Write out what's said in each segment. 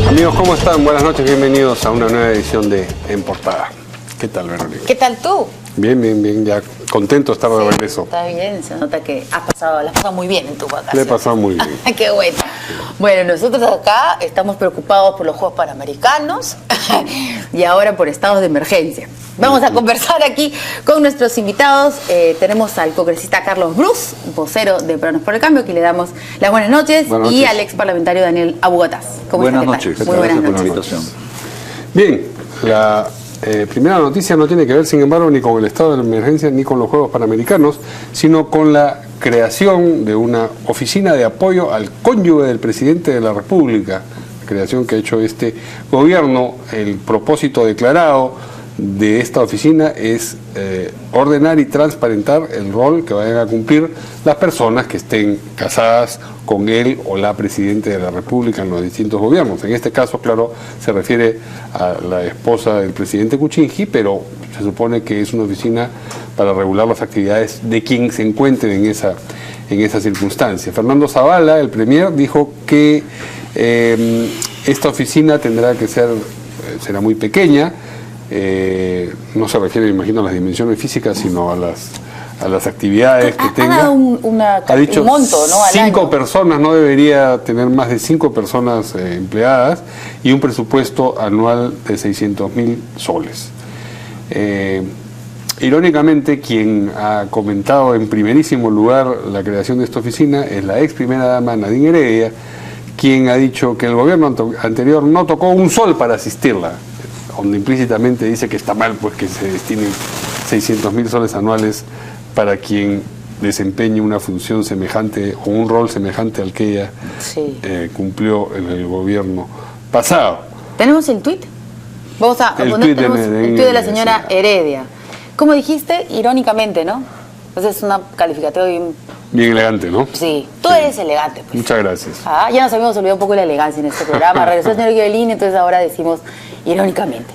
Amigos, ¿cómo están? Buenas noches, bienvenidos a una nueva edición de En Portada. ¿Qué tal, Verónica? ¿Qué tal tú? Bien, bien, bien, ya contento de estar de regreso. Está bien, se nota que la has pasado muy bien en tu vacación. Le he pasado muy bien. Qué bueno. Bueno, nosotros acá estamos preocupados por los Juegos Panamericanos y ahora por estados de emergencia. Vamos a conversar aquí con nuestros invitados. Tenemos al congresista Carlos Bruce, vocero de Peruanos por el Cambio, que le damos las buenas noches, y al ex parlamentario Daniel Abugataz. Buenas noches. Muy buenas noches. Por la invitación. Bien, la primera noticia no tiene que ver, sin embargo, ni con el estado de emergencia ni con los Juegos Panamericanos, sino con la creación de una oficina de apoyo al cónyuge del presidente de la República, creación que ha hecho este gobierno. El propósito declarado de esta oficina es ordenar y transparentar el rol que vayan a cumplir las personas que estén casadas con él o la presidenta de la República en los distintos gobiernos. En este caso, claro, se refiere a la esposa del presidente Kuczynski, pero se supone que es una oficina para regular las actividades de quien se encuentre en esa circunstancia. Fernando Zavala, el premier, dijo que esta oficina será muy pequeña. No se refiere, me imagino, a las dimensiones físicas, sino a las actividades que tenga. Ha dicho un monto, ¿no? 5 personas, no debería tener más de 5 personas empleadas, y un presupuesto anual de 600.000 soles. Irónicamente, quien ha comentado en primerísimo lugar la creación de esta oficina es la ex primera dama Nadine Heredia, quien ha dicho que el gobierno anterior no tocó un sol para asistirla, donde implícitamente dice que está mal pues que se destinen 600.000 soles anuales para quien desempeñe una función semejante o un rol semejante al que ella cumplió en el gobierno pasado. ¿Tenemos el tuit? Vamos a poner el tuit de la señora Heredia. ¿Cómo dijiste? Irónicamente, ¿no? Entonces es una calificativo bien elegante, ¿no? Sí, tú eres elegante, pues. Muchas gracias. Ya nos habíamos olvidado un poco de la elegancia en este programa. Regresó el señor Guiolini, entonces ahora decimos irónicamente.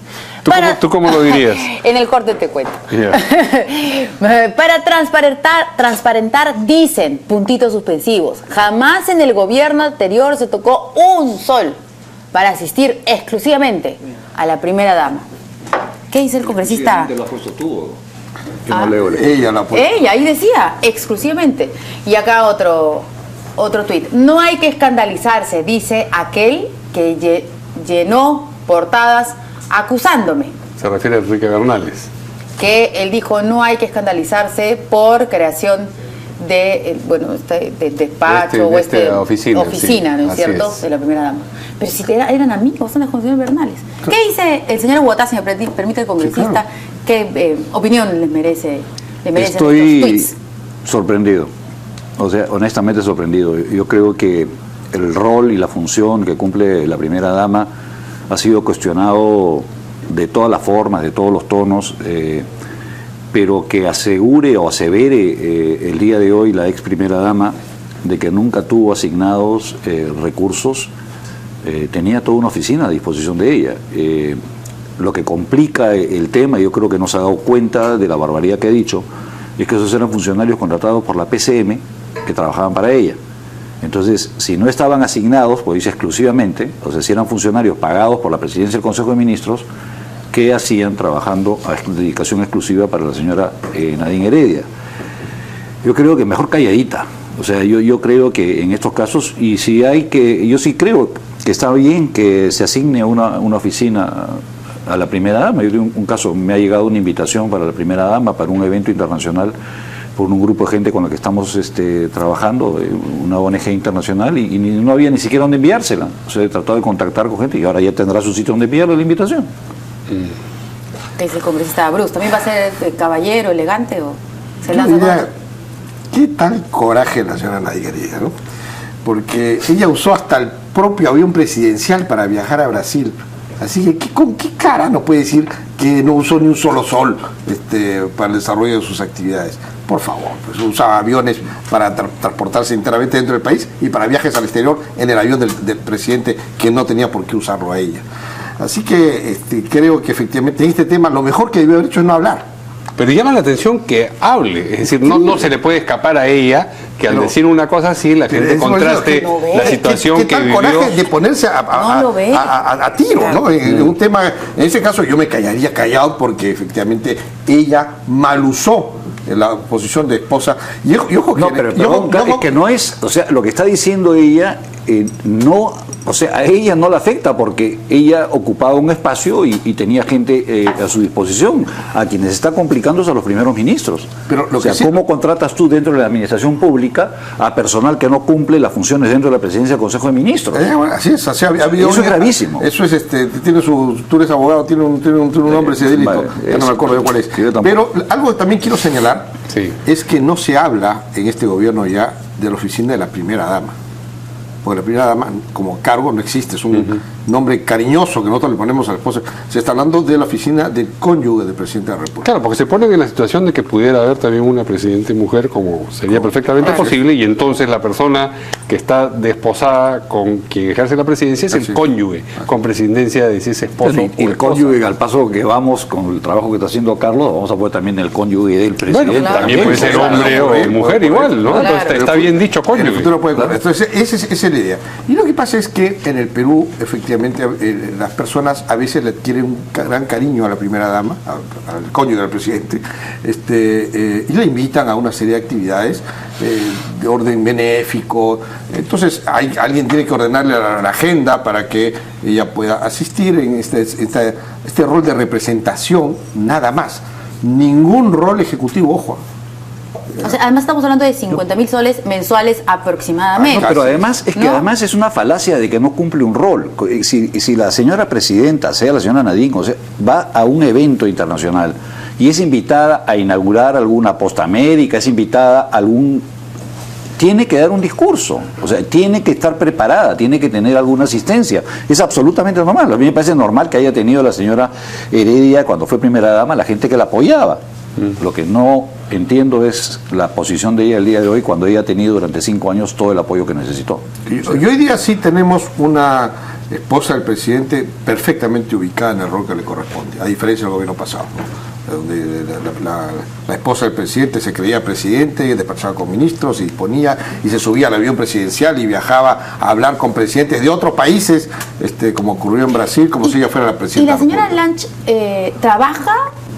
¿Tú cómo lo dirías? En el corte te cuento. Yeah. Para transparentar, dicen, puntitos suspensivos, jamás en el gobierno anterior se tocó un sol para asistir exclusivamente a la primera dama. ¿Qué dice el congresista? Lo has puesto tú. Yo no leo. Ella la puso. Ella, ahí decía, exclusivamente. Y acá otro tuit. No hay que escandalizarse, dice aquel que llenó portadas acusándome. Se refiere a Enrique Bernales. Que él dijo, no hay que escandalizarse por creación de despacho oficina, sí, ¿no es cierto? De la primera dama. Pero si eran amigos, son las condiciones Bernales. ¿Qué dice el señor Abugataz, si me permite el congresista? Sí, claro. ¿Qué opinión les merece? Estoy sorprendido, o sea, honestamente sorprendido. Yo creo que el rol y la función que cumple la primera dama ha sido cuestionado de todas las formas, de todos los tonos, pero que asegure o asevere el día de hoy la ex primera dama de que nunca tuvo asignados recursos, tenía toda una oficina a disposición de ella. Lo que complica el tema, y yo creo que no se ha dado cuenta de la barbaridad que ha dicho, es que esos eran funcionarios contratados por la PCM que trabajaban para ella. Entonces, si no estaban asignados, pues dice exclusivamente, o sea, si eran funcionarios pagados por la Presidencia del Consejo de Ministros, ¿qué hacían trabajando a dedicación exclusiva para la señora Nadine Heredia? Yo creo que mejor calladita. O sea, yo creo que en estos casos, y si hay que, yo sí creo que está bien que se asigne una oficina a la primera dama. Yo tengo un caso, me ha llegado una invitación para la primera dama, para un evento internacional, por un grupo de gente con la que estamos trabajando, una ONG internacional, y no había ni siquiera dónde enviársela. O sea, he tratado de contactar con gente y ahora ya tendrá su sitio donde enviarle la invitación. ¿Qué dice el congresista Bruce? ¿También va a ser caballero, elegante o se lanza? ¿Qué tal coraje la señora Nadine Heredia, ¿no? Porque ella usó hasta el propio avión presidencial para viajar a Brasil. Así que, ¿con qué cara no puede decir que no usó ni un solo sol para el desarrollo de sus actividades? Por favor, pues usaba aviones para transportarse enteramente dentro del país y para viajes al exterior en el avión del presidente, que no tenía por qué usarlo a ella. Así que creo que efectivamente en este tema lo mejor que debió haber hecho es no hablar. Pero llama la atención que hable, es decir, no se le puede escapar a ella que al Pero- decir una cosa así, la gente Eso es lo contraste que no ve. la situación ¿Qué que tal vivió. coraje de ponerse No lo ve. a tiro, ¿no? En un tema, en ese caso yo me callaría callado porque efectivamente ella mal usó la posición de esposa. Y ojo que, No, pero perdón, es que no es, o sea, lo que está diciendo ella, no, o sea, a ella no le afecta porque ella ocupaba un espacio y tenía gente a su disposición. A quienes está complicando es a los primeros ministros. Pero lo o sea, que sí- ¿cómo contratas tú dentro de la administración pública a personal que no cumple las funciones dentro de la presidencia del Consejo de Ministros? Bueno, así es, así ha habido Eso es gravísimo. Eso es, tú eres abogado, tiene un nombre ese delito, Vale, ya no me acuerdo de cuál es. yo tampoco. Pero algo que también quiero señalar Sí. es que no se habla en este gobierno ya de la oficina de la primera dama. Porque la primera dama como cargo no existe, es un nombre cariñoso que nosotros le ponemos a la esposa. Se está hablando de la oficina del cónyuge del presidente de la República. Claro, porque se ponen en la situación de que pudiera haber también una presidente mujer, como sería perfectamente posible, y entonces la persona que está desposada con quien ejerce la presidencia es Así el es. cónyuge, con presidencia de ese esposo. Y o el esposa. cónyuge, al paso que vamos con el trabajo que está haciendo Carlos, vamos a poner también el cónyuge del presidente. Bueno, Claro. también puede ser Claro, hombre o puede mujer poner. igual, ¿no? Claro. Entonces está bien dicho En el cónyuge. futuro puede correr. Entonces, esa es la idea. Y lo que pasa es que en el Perú, efectivamente, las personas a veces le adquieren un gran cariño a la primera dama, al cónyuge del presidente, y le invitan a una serie de actividades de orden benéfico. Entonces, alguien tiene que ordenarle la agenda para que ella pueda asistir en este rol de representación, nada más. Ningún rol ejecutivo, ojo. O sea, además estamos hablando de 50.000 soles mensuales aproximadamente. No, pero además es que ¿No? además es una falacia de que no cumple un rol. Si la señora presidenta, sea la señora Nadine, o sea, va a un evento internacional y es invitada a inaugurar alguna posta médica, es invitada a tiene que dar un discurso, o sea, tiene que estar preparada, tiene que tener alguna asistencia. Es absolutamente normal. A mí me parece normal que haya tenido la señora Heredia, cuando fue primera dama, la gente que la apoyaba. Lo que no entiendo es la posición de ella el día de hoy, cuando ella ha tenido durante 5 años todo el apoyo que necesitó. Y hoy día sí tenemos una esposa del presidente perfectamente ubicada en el rol que le corresponde, a diferencia del gobierno pasado, ¿no? Donde la esposa del presidente se creía presidente, despachaba con ministros y disponía y se subía al avión presidencial y viajaba a hablar con presidentes de otros países, como ocurrió en Brasil, como si ella fuera la Y presidenta. la señora Lange trabaja,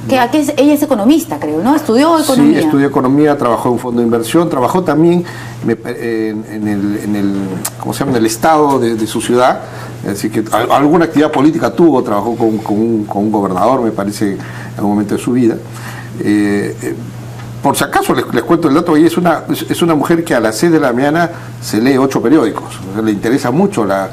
ella es economista, creo, ¿no? Estudió economía. Sí, estudió economía, trabajó en un fondo de inversión, trabajó también en el ¿cómo se llama? En el estado de su ciudad, así que alguna actividad política tuvo, trabajó con un gobernador, me parece, en algún momento de su vida. Por si acaso les cuento el dato, ella es una mujer que a las 6 de la mañana se lee 8 periódicos, o sea, le interesa mucho la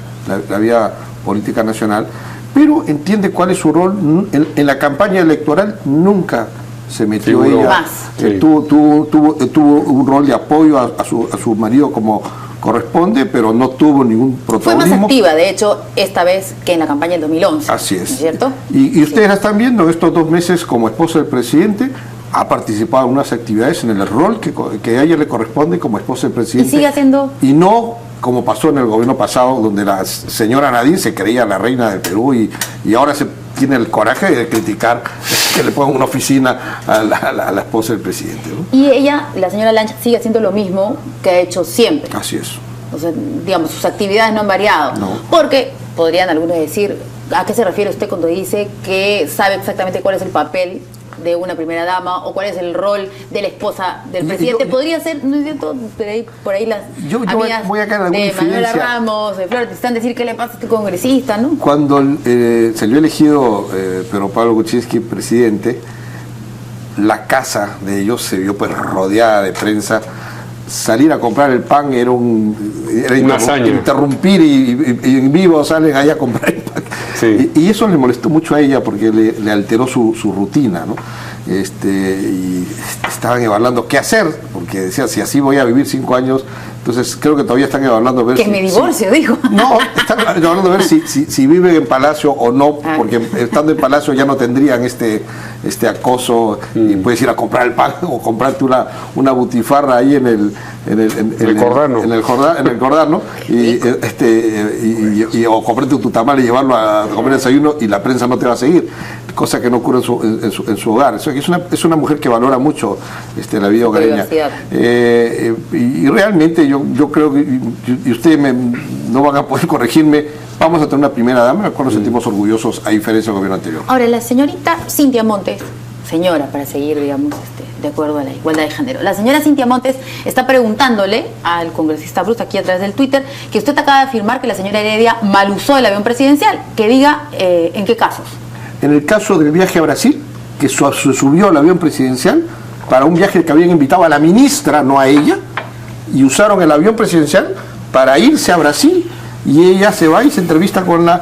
vida política nacional, pero entiende cuál es su rol. En la campaña electoral nunca se metió Figuró. ella. Más. Sí. Tuvo un rol de apoyo a su marido como corresponde, pero no tuvo ningún Fue más protagonismo. activa, de hecho, esta vez que en la campaña del 2011. Así es. ¿No es cierto? Y ustedes la están viendo, estos 2 meses como esposa del presidente, ha participado en unas actividades en el rol que a ella le corresponde como esposa del presidente. Y sigue haciendo. Y no como pasó en el gobierno pasado, donde la señora Nadine se creía la reina del Perú y ahora se tiene el coraje de criticar que le pongan una oficina a la esposa del presidente, ¿no? Y ella, la señora Lange, sigue haciendo lo mismo que ha hecho siempre. Así es. O sea, digamos, sus actividades no han variado. No. Porque podrían algunos decir, ¿a qué se refiere usted cuando dice que sabe exactamente cuál es el papel de una primera dama o cuál es el rol de la esposa del presidente? Podría ser, no es cierto, por ahí las Yo amigas voy a caer en alguna de Manuela infidencia. Ramos, de Flor, te están decir qué le pasa a este congresista, ¿no? Cuando salió elegido Pedro Pablo Kuczynski presidente, la casa de ellos se vio pues rodeada de prensa. Salir a comprar el pan era Una hazaña. interrumpir y en vivo salen ahí a comprar el pan. Sí. Y eso le molestó mucho a ella porque le alteró su rutina, ¿no? Y estaban evaluando qué hacer, porque decía, si así voy a vivir 5 años, Entonces creo que todavía están evaluando ver Que me divorcio, dijo. No, están evaluando ver si viven en Palacio o no, porque estando en Palacio ya no tendrían este acoso y puedes ir a comprar el pan o comprarte una butifarra ahí en el Jordano o comprarte tu tamal y llevarlo a comer desayuno y la prensa no te va a seguir, cosa que no ocurre en su hogar. Es una mujer que valora mucho la vida hogareña. Y realmente yo creo que, y ustedes no van a poder corregirme, vamos a tener una primera dama, con nos sentimos orgullosos a diferencia del gobierno anterior. Ahora, la señorita Cintia Montes, señora, para seguir, digamos, de acuerdo a la igualdad de género, la señora Cintia Montes está preguntándole al congresista Bruce, aquí a través del Twitter, que usted acaba de afirmar que la señora Heredia mal usó el avión presidencial. Que diga en qué casos. En el caso del viaje a Brasil, que se subió al avión presidencial para un viaje que habían invitado a la ministra, no a ella, y usaron el avión presidencial para irse a Brasil, y ella se va y se entrevista con la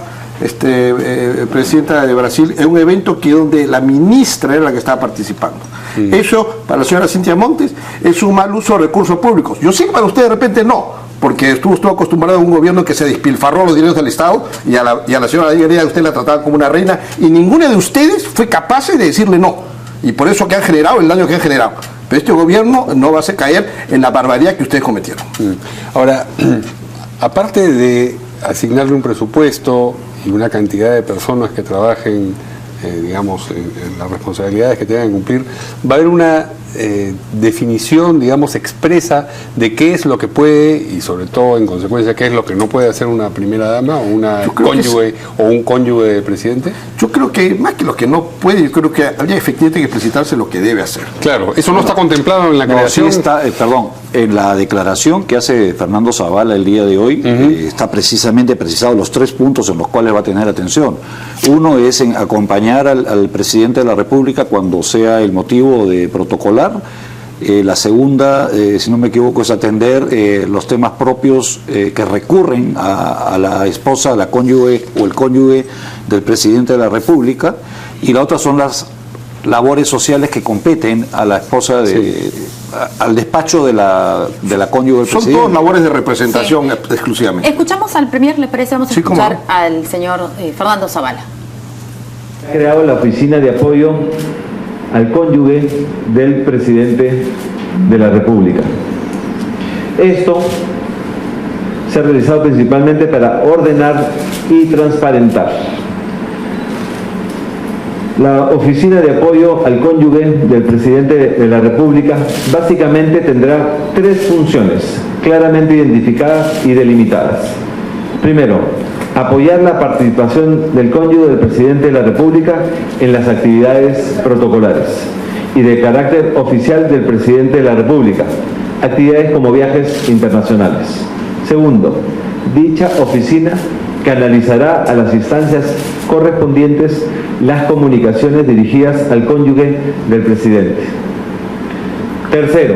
presidenta de Brasil en un evento donde la ministra era la que estaba participando. Eso, para la señora Cintia Montes, es un mal uso de recursos públicos. Yo sé que para usted de repente no, porque estuvo acostumbrado a un gobierno que se despilfarró los dineros del Estado, y a la señora Heredia usted la trataba como una reina, y ninguna de ustedes fue capaz de decirle no, y por eso que han generado el daño que han generado. Pero este gobierno no va a hacer caer en la barbaridad que ustedes cometieron. Ahora, aparte de asignarle un presupuesto y una cantidad de personas que trabajen, digamos, en las responsabilidades que tengan que cumplir, va a haber una definición, digamos, expresa de qué es lo que puede y sobre todo en consecuencia qué es lo que no puede hacer una primera dama o una cónyuge o un cónyuge del presidente. Yo creo que más que lo que no puede, yo creo que habría efectivamente que explicitarse lo que debe hacer. Claro, eso no está contemplado en la creación. Sí está, en la declaración que hace Fernando Zavala el día de hoy, está precisamente precisado los 3 puntos en los cuales va a tener atención. Uno es en acompañar al presidente de la República cuando sea el motivo de protocolar. La segunda, si no me equivoco, es atender los temas propios que recurren a la esposa, la cónyuge o el cónyuge del presidente de la República. Y la otra son las labores sociales que competen a la esposa al despacho de la cónyuge del presidente. Son todas labores de representación exclusivamente. Escuchamos al premier, ¿le parece? Vamos a escuchar al señor Fernando Zavala. Ha creado la Oficina de Apoyo al Cónyuge del Presidente de la República. Esto se ha realizado principalmente para ordenar y transparentar. La Oficina de Apoyo al Cónyuge del Presidente de la República básicamente tendrá 3 funciones claramente identificadas y delimitadas. Primero, apoyar la participación del cónyuge del Presidente de la República en las actividades protocolares y de carácter oficial del Presidente de la República, actividades como viajes internacionales. Segundo, dicha oficina canalizará a las instancias correspondientes las comunicaciones dirigidas al cónyuge del presidente. Tercero,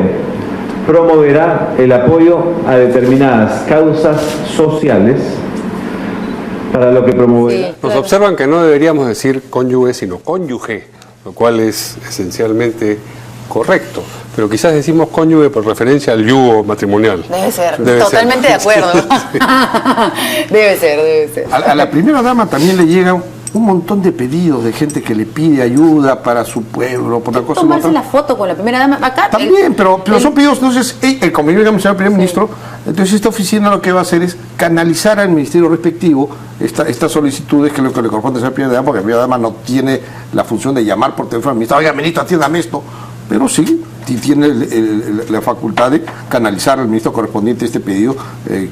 promoverá el apoyo a determinadas causas sociales, para lo que promoverá. Nos observan que no deberíamos decir cónyuge, sino cónyuge, lo cual es esencialmente correcto. Pero quizás decimos cónyuge por referencia al yugo matrimonial. Debe ser, totalmente de acuerdo. Debe ser. A la primera dama también le llegan un montón de pedidos de gente que le pide ayuda para su pueblo, por la cosa. Tomarse la foto con la primera dama acá. También, pero son pedidos, entonces, como yo digamos, señor primer ministro, entonces esta oficina lo que va a hacer es canalizar al ministerio respectivo estas solicitudes, que es lo que le corresponde a la primera dama, porque la primera dama no tiene la función de llamar por teléfono al ministro, oiga, ministro, atiéndame esto, pero sí tiene la facultad de canalizar al ministro correspondiente este pedido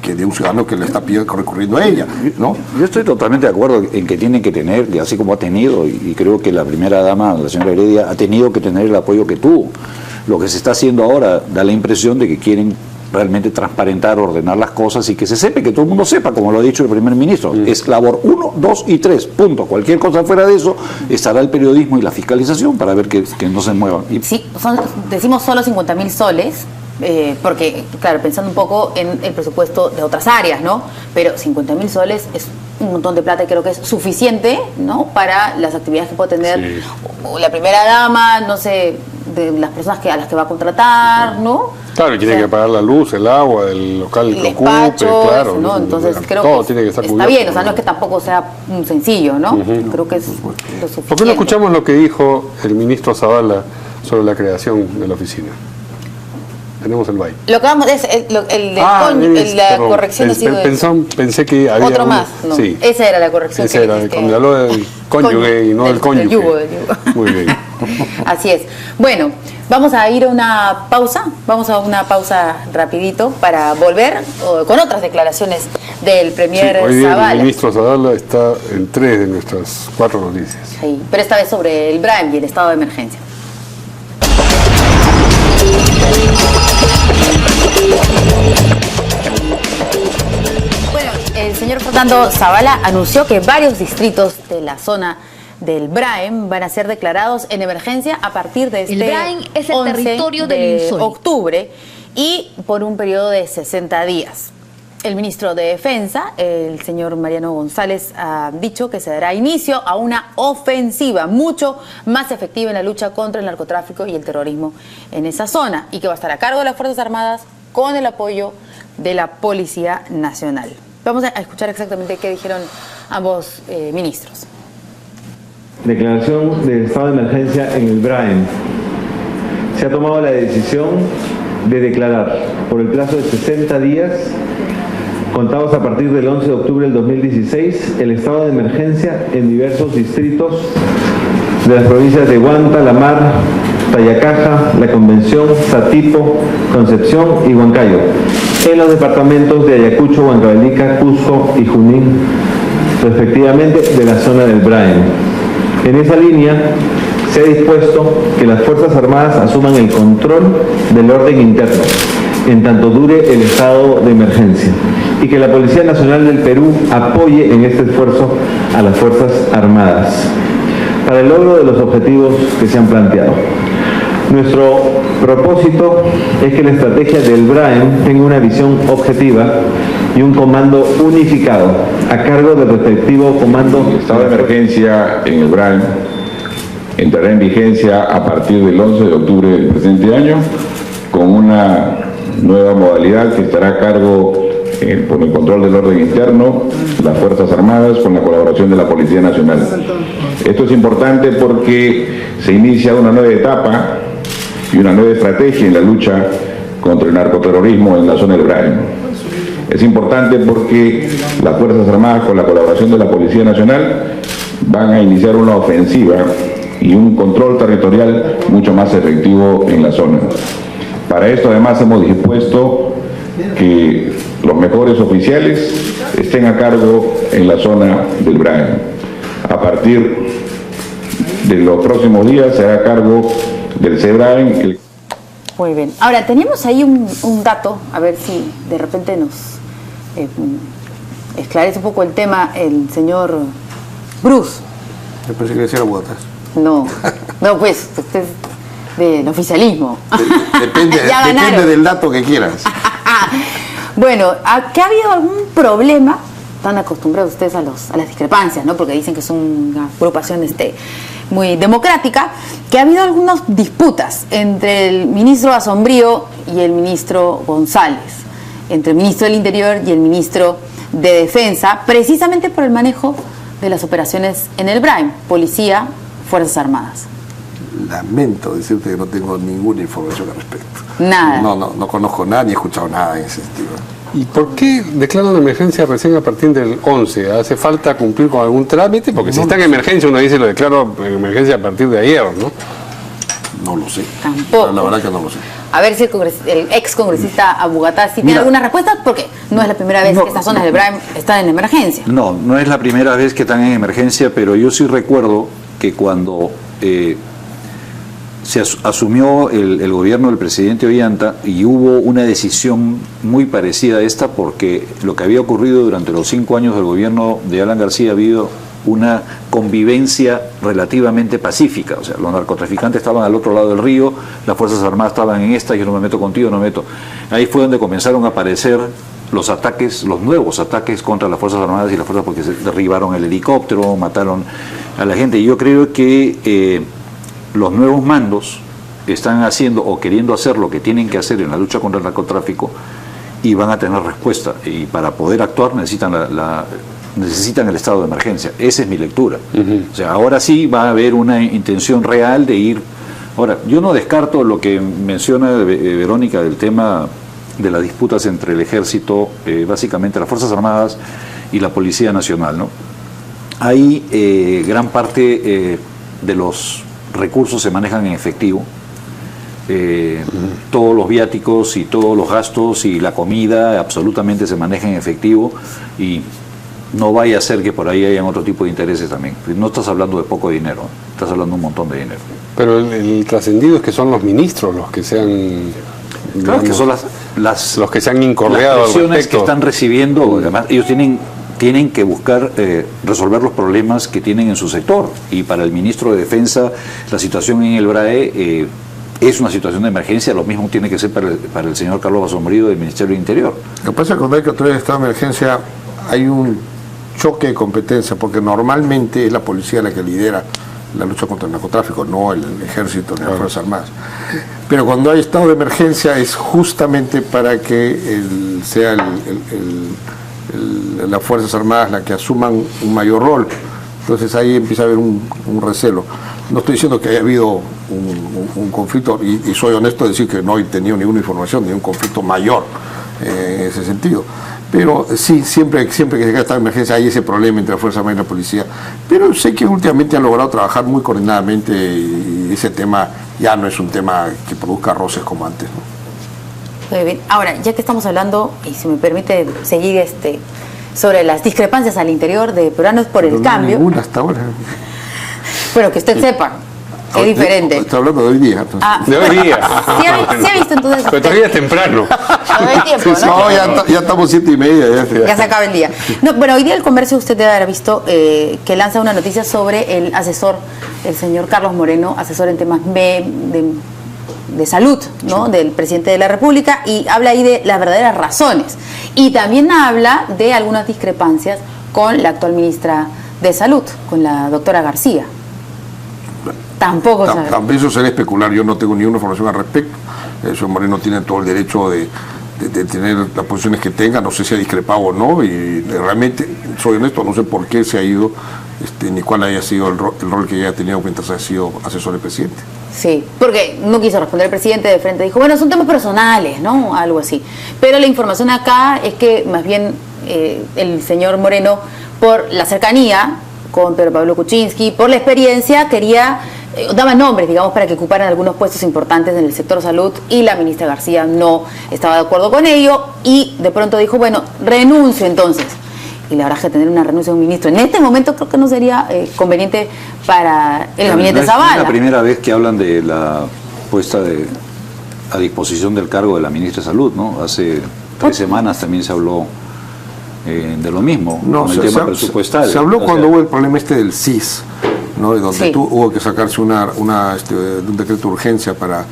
que de un ciudadano que le está recurriendo a ella, ¿no? Yo estoy totalmente de acuerdo en que tienen que tener, así como ha tenido, y creo que la primera dama, la señora Heredia, ha tenido que tener el apoyo que tuvo. Lo que se está haciendo ahora da la impresión de que quieren realmente transparentar, ordenar las cosas y que se sepa, que todo el mundo sepa, como lo ha dicho el primer ministro. Es labor 1, 2 y 3, punto. Cualquier cosa fuera de eso, estará el periodismo y la fiscalización para ver que no se muevan. Sí, decimos solo 50.000 soles, porque, claro, pensando un poco en el presupuesto de otras áreas, ¿no? Pero 50.000 soles es un montón de plata y creo que es suficiente, ¿no? Para las actividades que puede tener la primera dama, no sé, de las personas a las que va a contratar, ¿no? Claro, y tiene O sea, que pagar la luz, el agua, el local el que ocupe, despacho, claro. eso, ¿no? Entonces creo todo que tiene que estar está cubierto, bien, o sea, no es que tampoco sea sencillo, ¿no? Creo que es lo suficiente. ¿Por qué no escuchamos lo que dijo el ministro Zavala sobre la creación de la oficina? Tenemos el baile. Lo que vamos es la perdón. corrección ha sido Pensé que había otro uno- más, no. Sí. Esa era la corrección. Ese que era, dijiste. cuando habló del cónyuge y no del cónyuge. Del yugo, del yugo. Muy bien. Así es. Bueno, vamos a ir a una pausa. Vamos a una pausa rapidito para volver con otras declaraciones del Sí, premier hoy día Zavala. el ministro Zavala está en 3 de nuestras 4 noticias. Sí, pero esta vez sobre el BRAEM y el estado de emergencia. Bueno, el señor Fernando Zavala anunció que varios distritos de la zona del BRAEM van a ser declarados en emergencia a partir de este El BRAEM es el 11 territorio del de insólito. octubre y por un periodo de 60 días. El ministro de Defensa, el señor Mariano González, ha dicho que se dará inicio a una ofensiva mucho más efectiva en la lucha contra el narcotráfico y el terrorismo en esa zona y que va a estar a cargo de las Fuerzas Armadas con el apoyo de la Policía Nacional. Vamos a escuchar exactamente qué dijeron ambos ministros. Declaración de estado de emergencia en el BRAEM. Se ha tomado la decisión de declarar por el plazo de 60 días, contados a partir del 11 de octubre del 2016, el estado de emergencia en diversos distritos de las provincias de Huanta, La Mar, Tayacaja, La Convención, Satipo, Concepción y Huancayo, en los departamentos de Ayacucho, Huancavelica, Cusco y Junín, respectivamente, de la zona del BRAEM. En esa línea, se ha dispuesto que las Fuerzas Armadas asuman el control del orden interno, en tanto dure el estado de emergencia, y que la Policía Nacional del Perú apoye en este esfuerzo a las Fuerzas Armadas para el logro de los objetivos que se han planteado. Nuestro propósito es que la estrategia del BRAEM tenga una visión objetiva y un comando unificado a cargo del respectivo comando. El estado de emergencia en el BRAEM entrará en vigencia a partir del 11 de octubre del presente año con una nueva modalidad que estará a cargo por el control del orden interno, las Fuerzas Armadas con la colaboración de la Policía Nacional. Esto es importante porque se inicia una nueva etapa y una nueva estrategia en la lucha contra el narcoterrorismo en la zona del BRAEM. Es importante porque las Fuerzas Armadas con la colaboración de la Policía Nacional van a iniciar una ofensiva y un control territorial mucho más efectivo en la zona. Para esto además hemos dispuesto que los mejores oficiales estén a cargo en la zona del BRAEM. A partir de los próximos días se hará cargo del CEBRAEM. Muy bien. Ahora, teníamos ahí un dato, a ver si de repente nos esclarece un poco el tema el señor Bruce. Me parece que decía botas. No, no, pues, usted es del oficialismo. Depende, Ya depende ganaron. del dato que quieras. Bueno, ¿que ha habido algún problema? Están acostumbrados ustedes a las discrepancias, ¿no? Porque dicen que es una agrupación muy democrática, que ha habido algunas disputas entre el ministro Asombrío y el ministro González, entre el ministro del Interior y el ministro de Defensa, precisamente por el manejo de las operaciones en el BRAEM, Policía, Fuerzas Armadas. Lamento decirte que no tengo ninguna información al respecto. Nada. No conozco nada ni he escuchado nada en ese sentido. ¿Y por qué declaran la emergencia recién a partir del 11? ¿Hace falta cumplir con algún trámite? Porque si está en emergencia, uno dice lo declaro en emergencia a partir de ayer, ¿no? No lo sé. Tampoco. La verdad que no lo sé. A ver si el ex congresista Abugatá si tiene Mira. alguna respuesta, porque no es la primera vez que estas zonas del BRAEM están en emergencia. No, no es la primera vez que están en emergencia, pero yo sí recuerdo que cuando se asumió el gobierno del presidente Ollanta y hubo una decisión muy parecida a esta, porque lo que había ocurrido durante los 5 años del gobierno de Alan García, ha habido una convivencia relativamente pacífica. O sea, los narcotraficantes estaban al otro lado del río, las Fuerzas Armadas estaban en esta, yo no me meto contigo, no me meto. Ahí fue donde comenzaron a aparecer los ataques, los nuevos ataques contra las Fuerzas Armadas y las fuerzas, porque se derribaron el helicóptero, mataron a la gente. Y yo creo que los nuevos mandos están haciendo o queriendo hacer lo que tienen que hacer en la lucha contra el narcotráfico y van a tener respuesta. Y para poder actuar necesitan necesitan el estado de emergencia. Esa es mi lectura. O sea, ahora sí va a haber una intención real de ir. Ahora, yo no descarto lo que menciona Verónica del tema de las disputas entre el ejército, básicamente las Fuerzas Armadas y la Policía Nacional, ¿no? Ahí gran parte de los recursos se manejan en efectivo. Todos los viáticos y todos los gastos y la comida absolutamente se maneja en efectivo, y no vaya a ser que por ahí hayan otro tipo de intereses también. No estás hablando de poco dinero, estás hablando de un montón de dinero. Pero el trascendido es que son los ministros los que se han... Claro, que son los que se han incordiado las presiones al respecto. que están recibiendo. Además, ellos tienen que buscar resolver los problemas que tienen en su sector, y para el ministro de Defensa la situación en el BRAE es una situación de emergencia. Lo mismo tiene que ser para el señor Carlos Basombrío del Ministerio del Interior. Lo que pasa es que cuando hay que actuar en estado de emergencia hay un choque de competencia, porque normalmente es la policía la que lidera la lucha contra el narcotráfico, no el ejército ni las Fuerzas Armadas. Pero cuando hay estado de emergencia es justamente para que sea las Fuerzas Armadas las que asuman un mayor rol. Entonces ahí empieza a haber un recelo. No estoy diciendo que haya habido un conflicto, y soy honesto de decir que no he tenido ninguna información, ni un conflicto mayor en ese sentido. Pero sí, siempre que se llega a esta emergencia hay ese problema entre la Fuerza Armada y la policía. Pero sé que últimamente han logrado trabajar muy coordinadamente, y ese tema ya no es un tema que produzca roces como antes, ¿no? Muy bien. Ahora, ya que estamos hablando, y si me permite seguir sobre las discrepancias al interior de Peruanos por el Cambio. Ninguna hasta ahora. Pero que usted sepa, que es diferente. Está hablando de hoy día. Entonces. De hoy día. ¿Sí ha visto entonces? Pero todavía es temprano. No hay tiempo, ¿no? No, ya estamos 7:30. Ya se acaba el día. No, bueno, hoy día el Comercio, usted debe haber visto que lanza una noticia sobre el asesor, el señor Carlos Moreno, asesor en temas de salud, ¿no? Del presidente de la República, y habla ahí de las verdaderas razones. Y también habla de algunas discrepancias con la actual ministra de Salud, con la doctora García. Tampoco sabe. También eso sería especular, yo no tengo ninguna información al respecto. El señor Moreno tiene todo el derecho de tener las posiciones que tenga, no sé si ha discrepado o no, y realmente, soy honesto, no sé por qué se ha ido, ni cuál haya sido el rol que ella ha tenido mientras ha sido asesor del presidente. Sí, porque no quiso responder el presidente de frente, dijo, bueno, son temas personales, ¿no? Algo así. Pero la información acá es que más bien el señor Moreno, por la cercanía con Pedro Pablo Kuczynski, por la experiencia, daba nombres, digamos, para que ocuparan algunos puestos importantes en el sector salud, y la ministra García no estaba de acuerdo con ello, y de pronto dijo, bueno, renuncio entonces. Y la verdad es que tener una renuncia de un ministro en este momento creo que no sería conveniente para el gabinete Zavala. Es la primera vez que hablan de la puesta a disposición del cargo de la ministra de Salud, ¿no? Hace 3 semanas también se habló de lo mismo, con el tema presupuestal. Se habló cuando hubo el problema del CIS, ¿no? De donde Sí. hubo que sacarse un decreto de urgencia para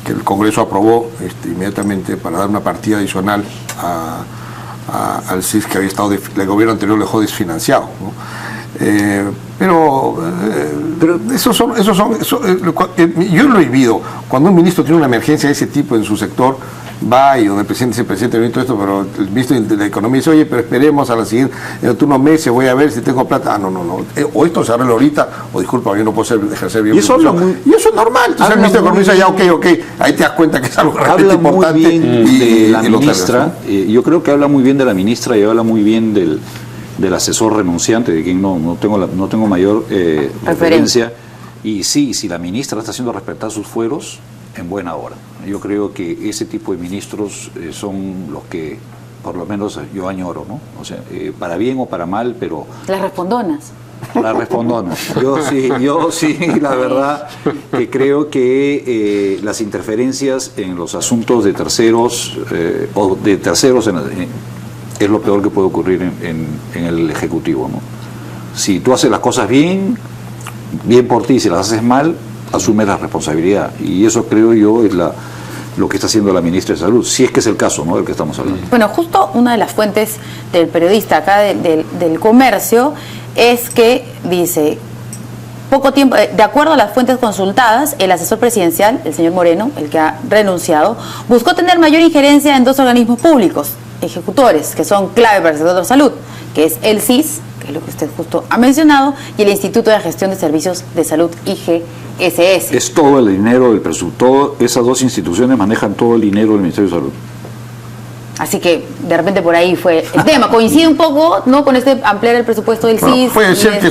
que el Congreso aprobó inmediatamente para dar una partida adicional al CIS que había estado el gobierno anterior lo dejó desfinanciado, ¿no? Pero yo lo he vivido. Cuando un ministro tiene una emergencia de ese tipo en su sector, va y donde el presidente dice, presidente, no todo esto, pero el ministro de la Economía dice, oye, pero esperemos a la siguiente, en unos meses voy a ver si tengo plata. No. O esto se arregla ahorita, o disculpa, yo no puedo ejercer bien. Y eso es normal. Entonces el ministro de Economía dice, ya, ok, ahí te das cuenta que es algo realmente importante. Habla muy bien de la y lo ministra, cargas, ¿no? yo creo que habla muy bien de la ministra y habla muy bien del asesor renunciante, de quien no tengo mayor referencia. Y sí, si la ministra está haciendo respetar sus fueros, en buena hora. Yo creo que ese tipo de ministros son los que, por lo menos, yo añoro, ¿no? O sea, para bien o para mal, pero... Las respondonas. Las respondonas. Yo sí, la verdad, que creo que las interferencias en los asuntos de terceros, es lo peor que puede ocurrir en el Ejecutivo, ¿no? Si tú haces las cosas bien por ti, si las haces mal, asume la responsabilidad, y eso creo yo es lo que está haciendo la ministra de Salud, si es que es el caso, ¿no?, del que estamos hablando. Bueno, justo una de las fuentes del periodista acá del Comercio es que dice, poco tiempo, de acuerdo a las fuentes consultadas, el asesor presidencial, el señor Moreno, el que ha renunciado, buscó tener mayor injerencia en dos organismos públicos, ejecutores, que son clave para el sector de la salud, que es el CIS, que es lo que usted justo ha mencionado, y el Instituto de Gestión de Servicios de Salud, IGSS. Es todo el dinero del presupuesto, esas dos instituciones manejan todo el dinero del Ministerio de Salud. Así que de repente por ahí fue el tema. Coincide un poco, ¿no?, con este ampliar el presupuesto del Bueno, CIS. puede ser que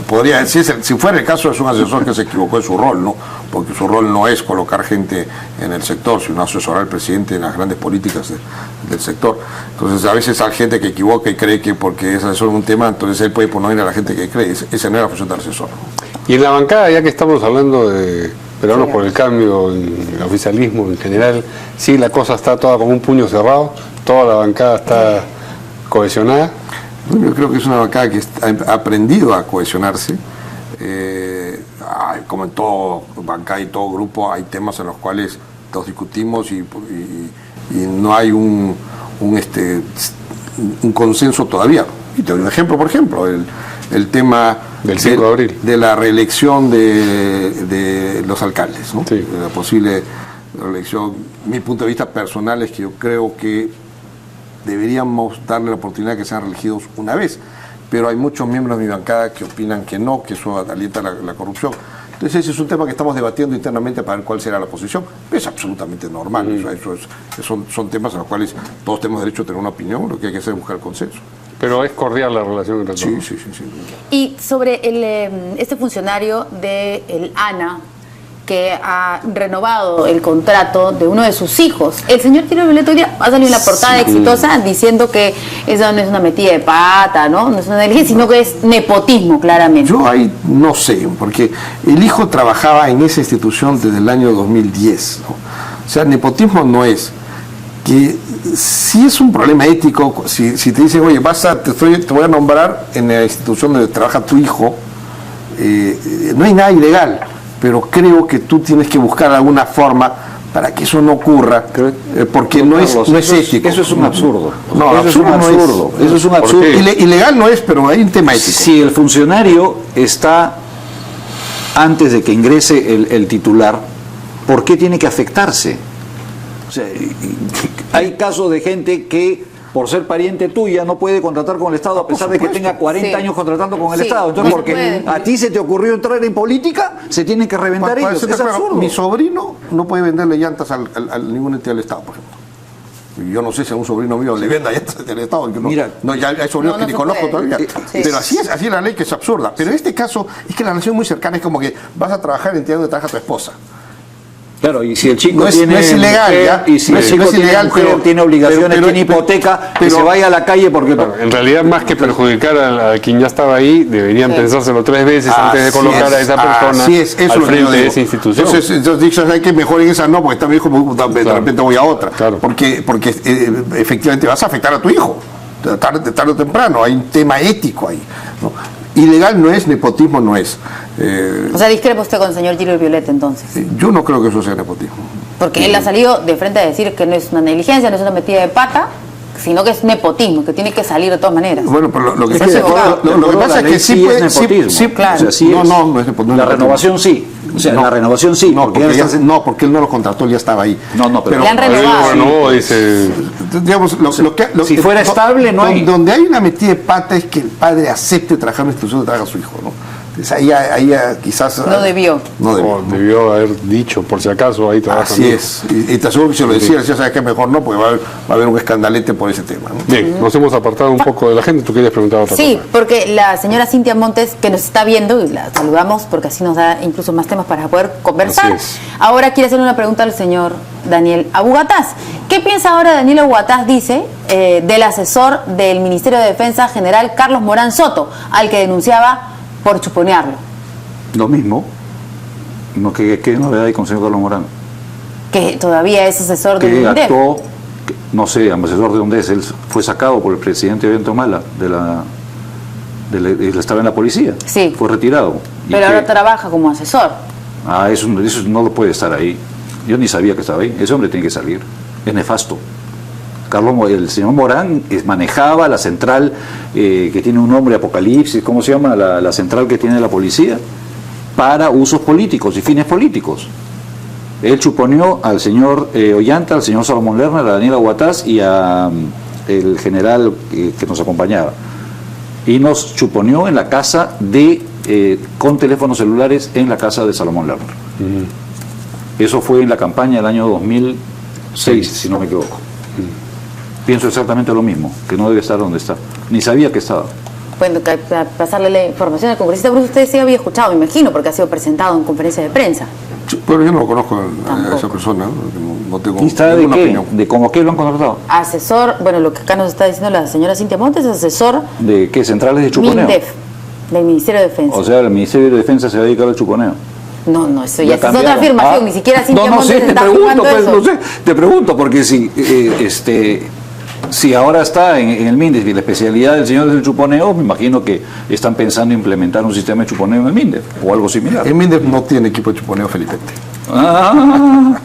podría decir, si fuera el caso, es un asesor que se equivocó en su rol, ¿no? Porque su rol no es colocar gente en el sector, sino asesorar al presidente en las grandes políticas del sector. Entonces, a veces hay gente que equivoca y cree que porque es asesor en un tema, entonces él puede poner a la gente que cree. Esa no es la función del asesor, ¿no? Y en la bancada, ya que estamos hablando de peruanos por el cambio, en el oficialismo en general, sí, la cosa está toda como un puño cerrado, toda la bancada está cohesionada. Bueno, yo creo que es una bancada que ha aprendido a cohesionarse. Como en todo bancada y todo grupo, hay temas en los cuales todos discutimos y no hay un consenso todavía. Y te doy un ejemplo, por ejemplo, el tema del 5 de abril, de la reelección de los alcaldes, ¿no? Sí. De la posible reelección. Mi punto de vista personal es que yo creo que deberíamos darle la oportunidad de que sean reelegidos una vez, pero hay muchos miembros de mi bancada que opinan que no, que eso alienta la corrupción. Entonces ese es un tema que estamos debatiendo internamente para ver cuál será la posición. Es absolutamente normal, son temas en los cuales todos tenemos derecho a tener una opinión, lo que hay que hacer es buscar el consenso. Pero es cordial la relación entre todos. Sí. Y sobre este funcionario del ANA, que ha renovado el contrato de uno de sus hijos. El señor Tiro Violeto hoy día ha salido en la portada exitosa diciendo que eso no es una metida de pata, ¿no? No es una negligencia, sino que es nepotismo, claramente. Yo ahí no sé, porque el hijo trabajaba en esa institución desde el año 2010, ¿no? O sea, nepotismo no es. Que si es un problema ético, si te dicen, oye, te voy a nombrar en la institución donde trabaja tu hijo, no hay nada ilegal, pero creo que tú tienes que buscar alguna forma para que eso no ocurra, porque no es ético. Eso es un absurdo. No, eso es un absurdo. Eso es un absurdo. Ilegal no es, pero hay un tema ético. Si el funcionario está antes de que ingrese el titular, ¿por qué tiene que afectarse? O sea, hay casos de gente que por ser pariente tuya no puede contratar con el Estado a pesar de que tenga 40 años contratando con el Estado. Entonces, porque a ti se te ocurrió entrar en política, se tienen que reventar ellos. Es absurdo. Mi sobrino no puede venderle llantas a ninguna entidad del Estado, por ejemplo. Yo no sé si a un sobrino mío le venda llantas del Estado. Mira, ya hay sobrinos que ni conozco todavía. Pero así es la ley, que es absurda. Pero en este caso es que la relación es muy cercana, es como que vas a trabajar en entidad donde trabaja tu esposa. Claro, y si el chico no es ilegal, mujer, ¿ya? Y si el chico tiene ilegal, mujer, tiene obligaciones, tiene hipoteca, que se vaya a la calle porque... Bueno, en realidad, más que perjudicar a quien ya estaba ahí, deberían pensárselo 3 veces antes de colocar a esa persona al frente de esa institución. Entonces dices, hay que mejor en esa no, porque también de repente voy a otra. Claro. Porque efectivamente vas a afectar a tu hijo, tarde o temprano, hay un tema ético ahí, ¿no? Ilegal no es, nepotismo no es. O sea, discrepa usted con el señor Giro Violeta, entonces. Yo no creo que eso sea nepotismo. Porque él ha salido de frente a decir que no es una negligencia, no es una metida de pata, sino que es nepotismo, que tiene que salir de todas maneras. Bueno, pero lo que pasa es que sí puede... nepotismo. Sí, claro. O sea, sí no es nepotismo. La renovación sí. O sea, la renovación sí. Porque él no lo contrató, él ya estaba ahí. Pero le han renovado. Renovó, dice... Digamos, si fuera estable, no hay. Donde hay una metida de pata es que el padre acepte trabajar en una institución donde trabaja su hijo, ¿no? Entonces ahí quizás... No debió. Debió haber dicho, por si acaso, ahí trabaja. Así es. Y te aseguro que si lo decía, ¿sabes qué? Mejor no, porque va a haber un escandalete por ese tema, ¿no? Bien, nos hemos apartado un poco de la gente. Tú querías preguntar otra cosa. Sí, porque la señora Cintia Montes, que nos está viendo, y la saludamos porque así nos da incluso más temas para poder conversar. Así es. Ahora quiere hacerle una pregunta al señor Daniel Abugataz. ¿Qué piensa ahora Daniel Abugataz, dice, del asesor del Ministerio de Defensa, general Carlos Morán Soto, al que denunciaba por chuponearlo? Lo mismo. ¿Qué novedad hay con el señor Carlos Morán? Que todavía es asesor del Que MINDEF. actuó, no sé, asesor de dónde es, él fue sacado por el presidente Bento Mala, él estaba en la policía, Sí. fue retirado. Pero ahora trabaja como asesor. Eso no lo puede estar ahí. Yo ni sabía que estaba ahí. Ese hombre tiene que salir. Es nefasto. El señor Morán manejaba la central que tiene un nombre, Apocalipsis, ¿cómo se llama? La central que tiene la policía. para usos políticos y fines políticos. Él chuponeó al señor Ollanta, al señor Salomón Lerner, a Daniela Huataz y a el general que nos acompañaba. Y nos chuponeó en la casa con teléfonos celulares en la casa de Salomón Lerner. Eso fue en la campaña del año 2006, si no me equivoco. Pienso exactamente lo mismo, que no debe estar donde está. Ni sabía que estaba. Bueno, para pasarle la información al congresista Bruce, usted sí había escuchado, me imagino, porque ha sido presentado en conferencia de prensa. Pero yo no lo conozco a esa persona, no tengo ¿Y está de ninguna qué? opinión. ¿De cómo qué lo han contratado? Asesor, bueno, lo que acá nos está diciendo la señora Cintia Montes, asesor ¿De qué? ¿Centrales de chuponeo? MINDEF, del Ministerio de Defensa. O sea, el Ministerio de Defensa se va a dedicar al chuponeo. No, eso Ya ya es otra cambiaron. afirmación, ni siquiera Cintia no Montes sé, te está pregunto, afirmando pues, eso. no sé, te pregunto, porque si ahora está en el MINDEF y la especialidad del señor del chuponeo, me imagino que están pensando en implementar un sistema de chuponeo en el MINDEF o algo similar. El MINDEF no tiene equipo de chuponeo, Felipe.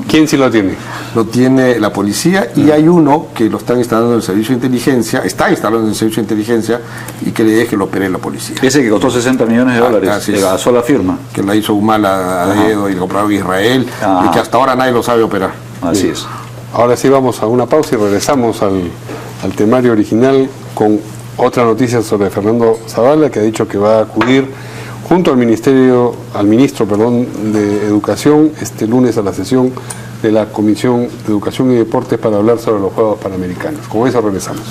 ¿Quién sí lo tiene? Lo tiene la policía y hay uno que lo están instalando en el servicio de inteligencia, está instalando en el servicio de inteligencia y que le deje que lo opere la policía. Ese que costó 60 millones de dólares, así es. a sola firma. Que la hizo Humala a dedo y lo compró Israel Ajá. y que hasta ahora nadie lo sabe operar. Así es. Ahora sí vamos a una pausa y regresamos al temario original con otra noticia sobre Fernando Zavala, que ha dicho que va a acudir junto al ministro de Educación este lunes a la sesión de la Comisión de Educación y Deportes para hablar sobre los Juegos Panamericanos. Con eso regresamos.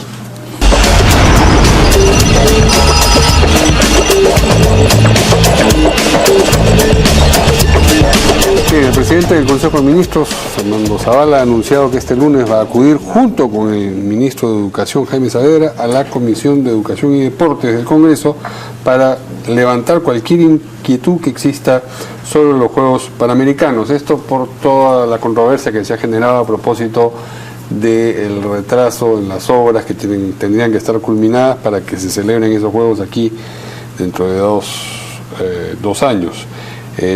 Bien, el presidente del Consejo de Ministros, Fernando Zavala, ha anunciado que este lunes va a acudir junto con el ministro de Educación, Jaime Saavedra, a la Comisión de Educación y Deportes del Congreso para levantar cualquier inquietud que exista sobre los Juegos Panamericanos. Esto por toda la controversia que se ha generado a propósito del retraso en las obras que tendrían que estar culminadas para que se celebren esos Juegos aquí dentro de dos años.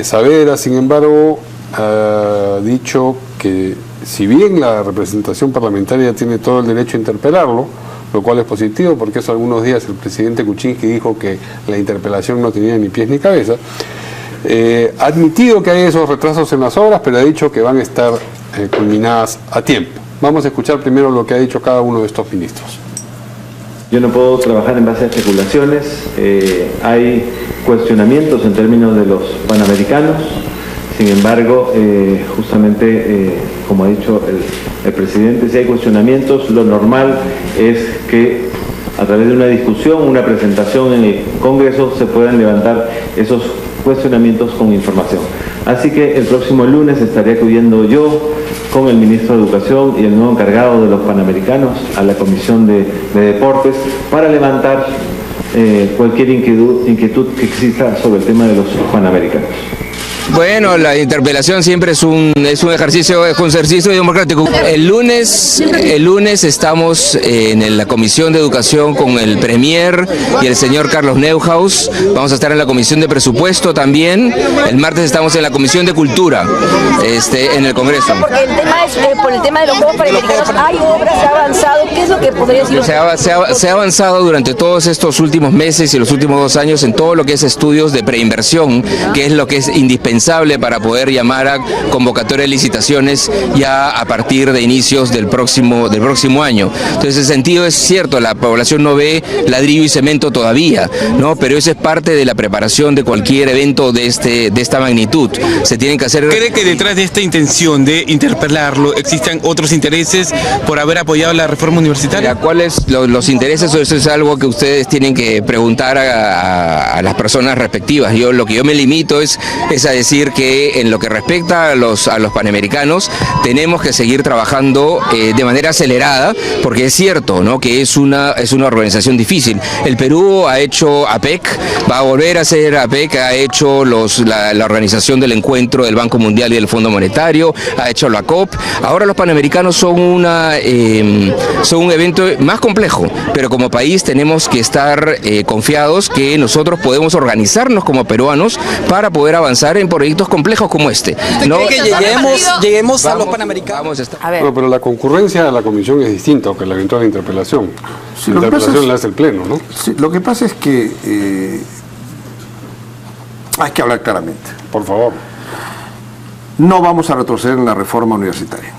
Saavedra, sin embargo, ha dicho que si bien la representación parlamentaria tiene todo el derecho a interpelarlo, lo cual es positivo porque hace algunos días el presidente Kuczynski dijo que la interpelación no tenía ni pies ni cabeza, ha admitido que hay esos retrasos en las obras, pero ha dicho que van a estar culminadas a tiempo. Vamos a escuchar primero lo que ha dicho cada uno de estos ministros. Yo no puedo trabajar en base a especulaciones, hay cuestionamientos en términos de los panamericanos, sin embargo, justamente, como ha dicho el presidente, si hay cuestionamientos, lo normal es que a través de una discusión, una presentación en el Congreso, se puedan levantar esos cuestionamientos con información. Así que el próximo lunes estaré acudiendo yo con el ministro de Educación y el nuevo encargado de los Panamericanos a la Comisión de Deportes para levantar cualquier inquietud que exista sobre el tema de los Panamericanos. Bueno, la interpelación siempre es un ejercicio democrático. El lunes estamos en la Comisión de Educación con el Premier y el señor Carlos Neuhaus. Vamos a estar en la Comisión de Presupuesto también. El martes estamos en la Comisión de Cultura, en el Congreso. Porque el tema es, por el tema de los Juegos Panamericanos, hay obras, se ha avanzado. ¿Qué es lo que podría decir? Se ha avanzado durante todos estos últimos meses y los últimos 2 años en todo lo que es estudios de preinversión, que es lo que es indispensable para poder llamar a convocatoria de licitaciones ya a partir de inicios del próximo año. Entonces, en ese sentido es cierto, la población no ve ladrillo y cemento todavía, ¿no? Pero eso es parte de la preparación de cualquier evento de esta magnitud. Se tienen que hacer... ¿Cree que detrás de esta intención de interpelarlo existan otros intereses por haber apoyado la reforma universitaria? Mira, ¿cuáles los intereses? Eso es algo que ustedes tienen que preguntar a las personas respectivas. Lo que yo me limito es a decir que en lo que respecta a los panamericanos tenemos que seguir trabajando de manera acelerada, porque es cierto, ¿no?, que es una organización difícil. El Perú ha hecho APEC, va a volver a hacer APEC, ha hecho la organización del encuentro del Banco Mundial y del Fondo Monetario, ha hecho la COP. Ahora los panamericanos son un evento más complejo, pero como país tenemos que estar confiados que nosotros podemos organizarnos como peruanos para poder avanzar en proyectos complejos como este. ¿No cree que lleguemos a los Panamericanos? Bueno, pero la concurrencia de la comisión es distinta que la eventual interpelación. Sí, la interpelación la hace el Pleno, ¿no? Sí, lo que pasa es que Hay que hablar claramente. Por favor. No vamos a retroceder en la reforma universitaria.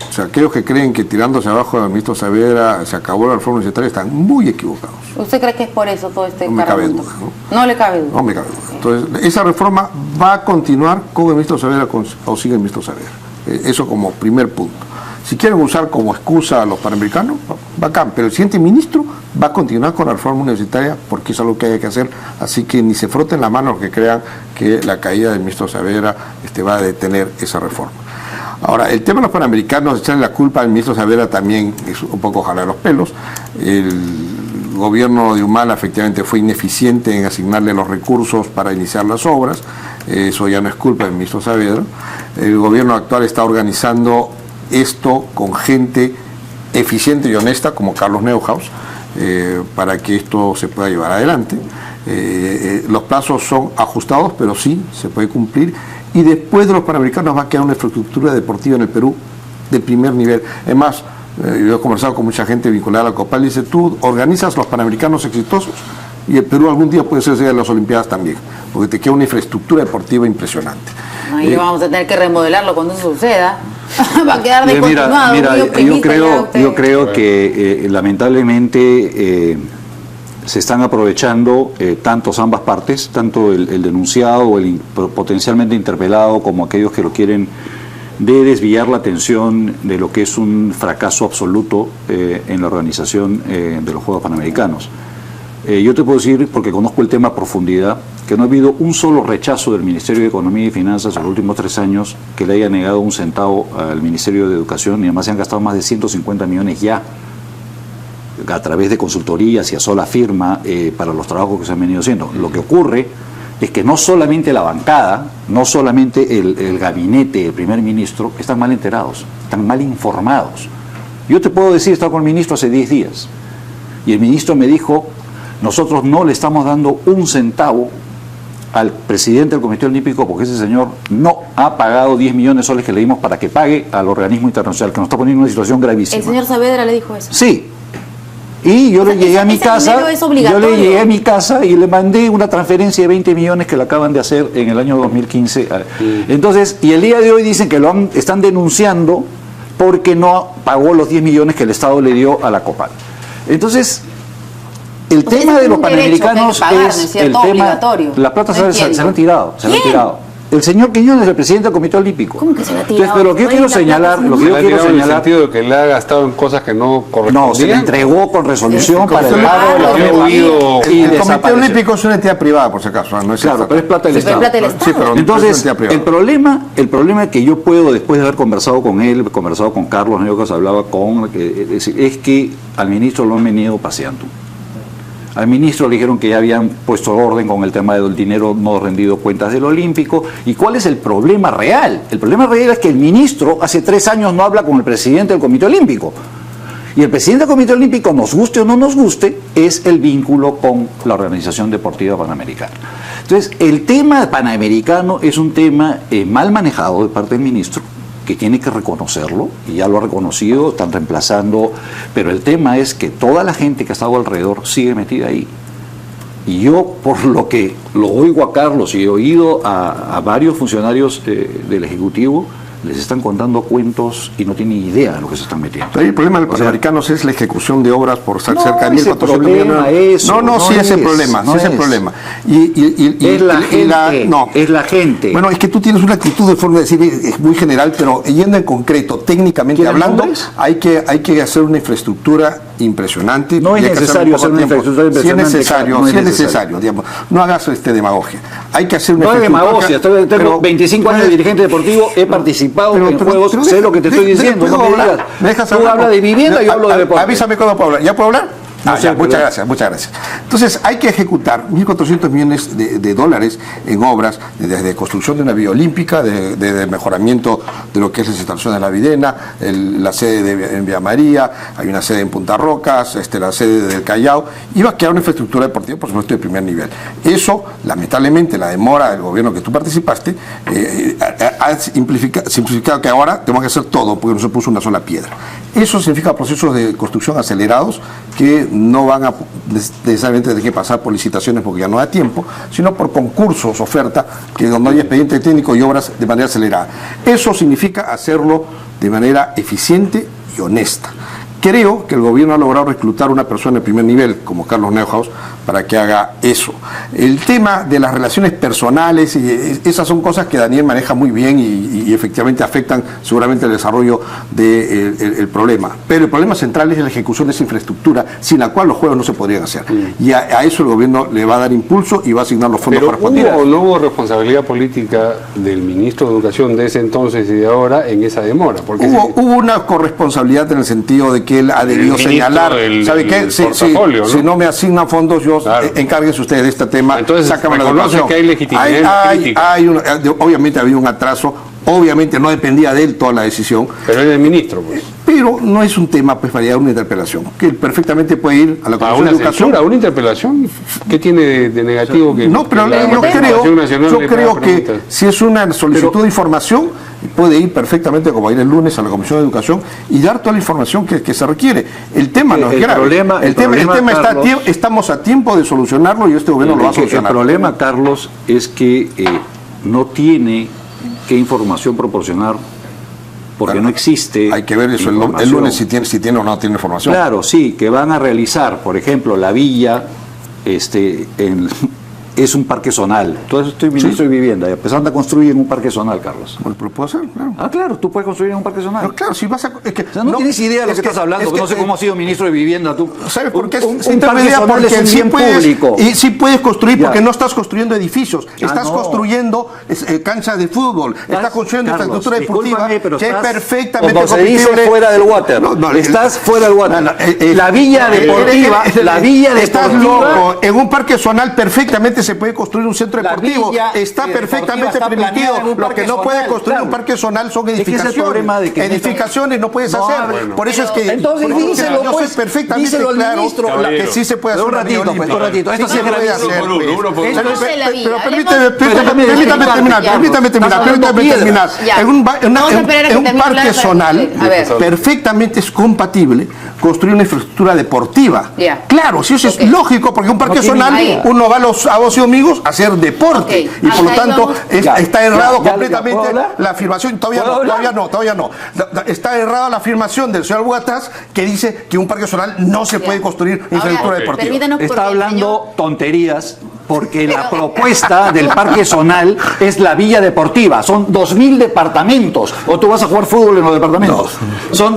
O sea, aquellos que creen que tirándose abajo del ministro Saavedra se acabó la reforma universitaria están muy equivocados. ¿Usted cree que es por eso todo este No me cabe cargamento? duda, No le cabe duda. No me cabe duda. Entonces, esa reforma va a continuar con el ministro Saavedra o sin el ministro Saavedra. Eso como primer punto. Si quieren usar como excusa a los panamericanos, bacán, pero el siguiente ministro va a continuar con la reforma universitaria porque es algo que hay que hacer, así que ni se froten la mano los que crean que la caída del ministro Saavedra va a detener esa reforma. Ahora, el tema de los panamericanos, echarle la culpa al ministro Saavedra también es un poco jalar los pelos. El gobierno de Humala efectivamente fue ineficiente en asignarle los recursos para iniciar las obras, eso ya no es culpa del ministro Saavedra. El gobierno actual está organizando esto con gente eficiente y honesta como Carlos Neuhaus para que esto se pueda llevar adelante. Los plazos son ajustados, pero sí se puede cumplir, y después de los Panamericanos va a quedar una infraestructura deportiva en el Perú de primer nivel. Además, yo he conversado con mucha gente vinculada a la COPAL y dice, tú organizas los Panamericanos exitosos y el Perú algún día puede ser sede de las Olimpiadas también, porque te queda una infraestructura deportiva impresionante. Ahí vamos a tener que remodelarlo cuando eso suceda. Va a quedar Mira, descontinuado. yo creo que lamentablemente se están aprovechando ambas partes, tanto el denunciado o el potencialmente interpelado como aquellos que lo quieren, de desviar la atención de lo que es un fracaso absoluto en la organización de los Juegos Panamericanos. Yo te puedo decir, porque conozco el tema a profundidad, que no ha habido un solo rechazo del Ministerio de Economía y Finanzas en los últimos 3 años que le haya negado un centavo al Ministerio de Educación, y además se han gastado más de 150 millones ya a través de consultorías y a sola firma para los trabajos que se han venido haciendo. Lo que ocurre es que no solamente la bancada, no solamente el gabinete del primer ministro están mal enterados, están mal informados. Yo te puedo decir, he estado con el ministro hace 10 días y el ministro me dijo, nosotros no le estamos dando un centavo al presidente del Comité Olímpico porque ese señor no ha pagado 10 millones de soles que le dimos para que pague al organismo internacional, que nos está poniendo en una situación gravísima. ¿El señor Saavedra le dijo eso? Sí. Y yo le llegué a mi casa, y le mandé una transferencia de 20 millones que le acaban de hacer en el año 2015. Entonces, y el día de hoy dicen que están denunciando porque no pagó los 10 millones que el Estado le dio a la COPAL. Entonces, el tema de los Panamericanos es el tema, la plata se la han tirado, El señor Quiñones es el presidente del Comité Olímpico. ¿Cómo que se la ha tirado? Entonces, pero lo que yo quiero señalar, en el sentido de que le ha gastado en cosas que no correspondían. No, se le entregó con resolución para el pago de la deuda. El Comité Olímpico es una entidad privada, por si acaso, no es claro, pero es plata del Estado. Sí, pero entonces, el problema que yo puedo, después de haber conversado con él, conversado con Carlos Neuhaus, hablaba con, es que al ministro lo han venido paseando. Al ministro le dijeron que ya habían puesto orden con el tema del dinero no rendido cuentas del Olímpico. ¿Y cuál es el problema real? El problema real es que el ministro hace 3 años no habla con el presidente del Comité Olímpico. Y el presidente del Comité Olímpico, nos guste o no nos guste, es el vínculo con la Organización Deportiva Panamericana. Entonces, el tema panamericano es un tema mal manejado de parte del ministro, que tiene que reconocerlo, y ya lo ha reconocido, están reemplazando, pero el tema es que toda la gente que ha estado alrededor sigue metida ahí. Y yo, por lo que lo oigo a Carlos y he oído a varios funcionarios del Ejecutivo, les están contando cuentos y no tienen idea de lo que se están metiendo. El problema de los panamericanos es la ejecución de obras por cerca de 1.400 millones. Es el problema. Es la gente. Bueno, es que tú tienes una actitud de forma de decir, es muy general, pero yendo en concreto, técnicamente hablando, hay que hacer una infraestructura impresionante. No es necesario hacer una infraestructura impresionante. Si es necesario, digamos. No hagas demagogia. Hay que hacer una infraestructura. No es demagogia, tengo 25 años de dirigente deportivo, he participado en juegos, sé lo que te estoy diciendo. No me digas, tú hablas de vivienda y yo hablo de deporte. Avísame cuando puedo hablar. ¿Ya puedo hablar? Muchas gracias. Entonces, hay que ejecutar 1.400 millones de dólares en obras, desde construcción de una vía olímpica, de mejoramiento de lo que es la instalación de la Videna, la sede en Villa María, hay una sede en Punta Rocas, la sede del Callao, y va a quedar una infraestructura deportiva, por supuesto, de primer nivel. Eso, lamentablemente, la demora del gobierno que tú participaste, ha simplificado que ahora tenemos que hacer todo, porque no se puso una sola piedra. Eso significa procesos de construcción acelerados que no van a necesariamente tener que pasar por licitaciones porque ya no da tiempo, sino por concursos, oferta, que donde hay expediente técnico y obras de manera acelerada. Eso significa hacerlo de manera eficiente y honesta. Creo que el gobierno ha logrado reclutar una persona de primer nivel, como Carlos Neuhaus, para que haga eso. El tema de las relaciones personales, esas son cosas que Daniel maneja muy bien y efectivamente afectan seguramente el desarrollo del problema. Pero el problema central es la ejecución de esa infraestructura, sin la cual los juegos no se podrían hacer. Y a eso el gobierno le va a dar impulso y va a asignar los fondos correspondientes. ¿Hubo o no hubo responsabilidad política del ministro de Educación de ese entonces y de ahora en esa demora? Porque hubo una corresponsabilidad en el sentido de que él ha debido señalar, ¿sabe qué? Si no me asignan fondos, yo encárguense ustedes de este tema. Entonces, sácame la reconoce educación. que hay legitimidad crítica. Obviamente había un atraso, obviamente no dependía de él toda la decisión. Pero él es el ministro, pues. Pero no es un tema pues para una interpelación, que él perfectamente puede ir a la Comisión de Educación. ¿A una interpelación? ¿Qué tiene de negativo? Que no, pero yo creo que si es una solicitud de información, puede ir perfectamente, como ir el lunes a la Comisión de Educación y dar toda la información que se requiere. El tema no es grave. El tema Carlos, estamos a tiempo de solucionarlo y este gobierno lo va a solucionar. El problema, Carlos, es que no tiene qué información proporcionar porque no existe. Hay que ver eso el lunes si tiene o no tiene información. Claro, sí, que van a realizar, por ejemplo, la villa, es un parque zonal. Entonces estoy ministro de Vivienda y empezando a construir en un parque zonal, Carlos. Bueno, pero lo puedo hacer, claro. Ah, claro, tú puedes construir en un parque zonal. No, claro, si vas a... Es que, o sea, no tienes idea de lo que estás hablando, no sé cómo has sido ministro de Vivienda tú. ¿Sabes por qué? Un parque zonal es un bien público. Y sí puedes construir porque no estás construyendo edificios, estás construyendo canchas de fútbol, estás construyendo infraestructura deportiva que es perfectamente como se dice fuera del water. Estás fuera del water. La villa deportiva, estás loco. En un parque zonal perfectamente se puede construir un centro deportivo, está perfectamente permitido. Lo que no puede construir un parque zonal son edificaciones. Edificaciones no puedes hacer. Por eso es que entonces díselo, yo soy perfectamente claro que sí se puede hacer. Un ratito. Esto sí se puede hacer. Pero permítame terminar. En un parque zonal perfectamente es compatible construir una infraestructura deportiva. Claro, si eso es lógico, porque un parque zonal uno va a los amigos a hacer deporte y por lo tanto está errado completamente la afirmación. Todavía no. Está errada la afirmación del señor Bugatás que dice que un parque zonal no se puede construir infraestructura deportiva. Está hablando tonterías porque la propuesta del parque zonal es la villa deportiva. Son 2.000 departamentos. ¿O tú vas a jugar fútbol en los departamentos?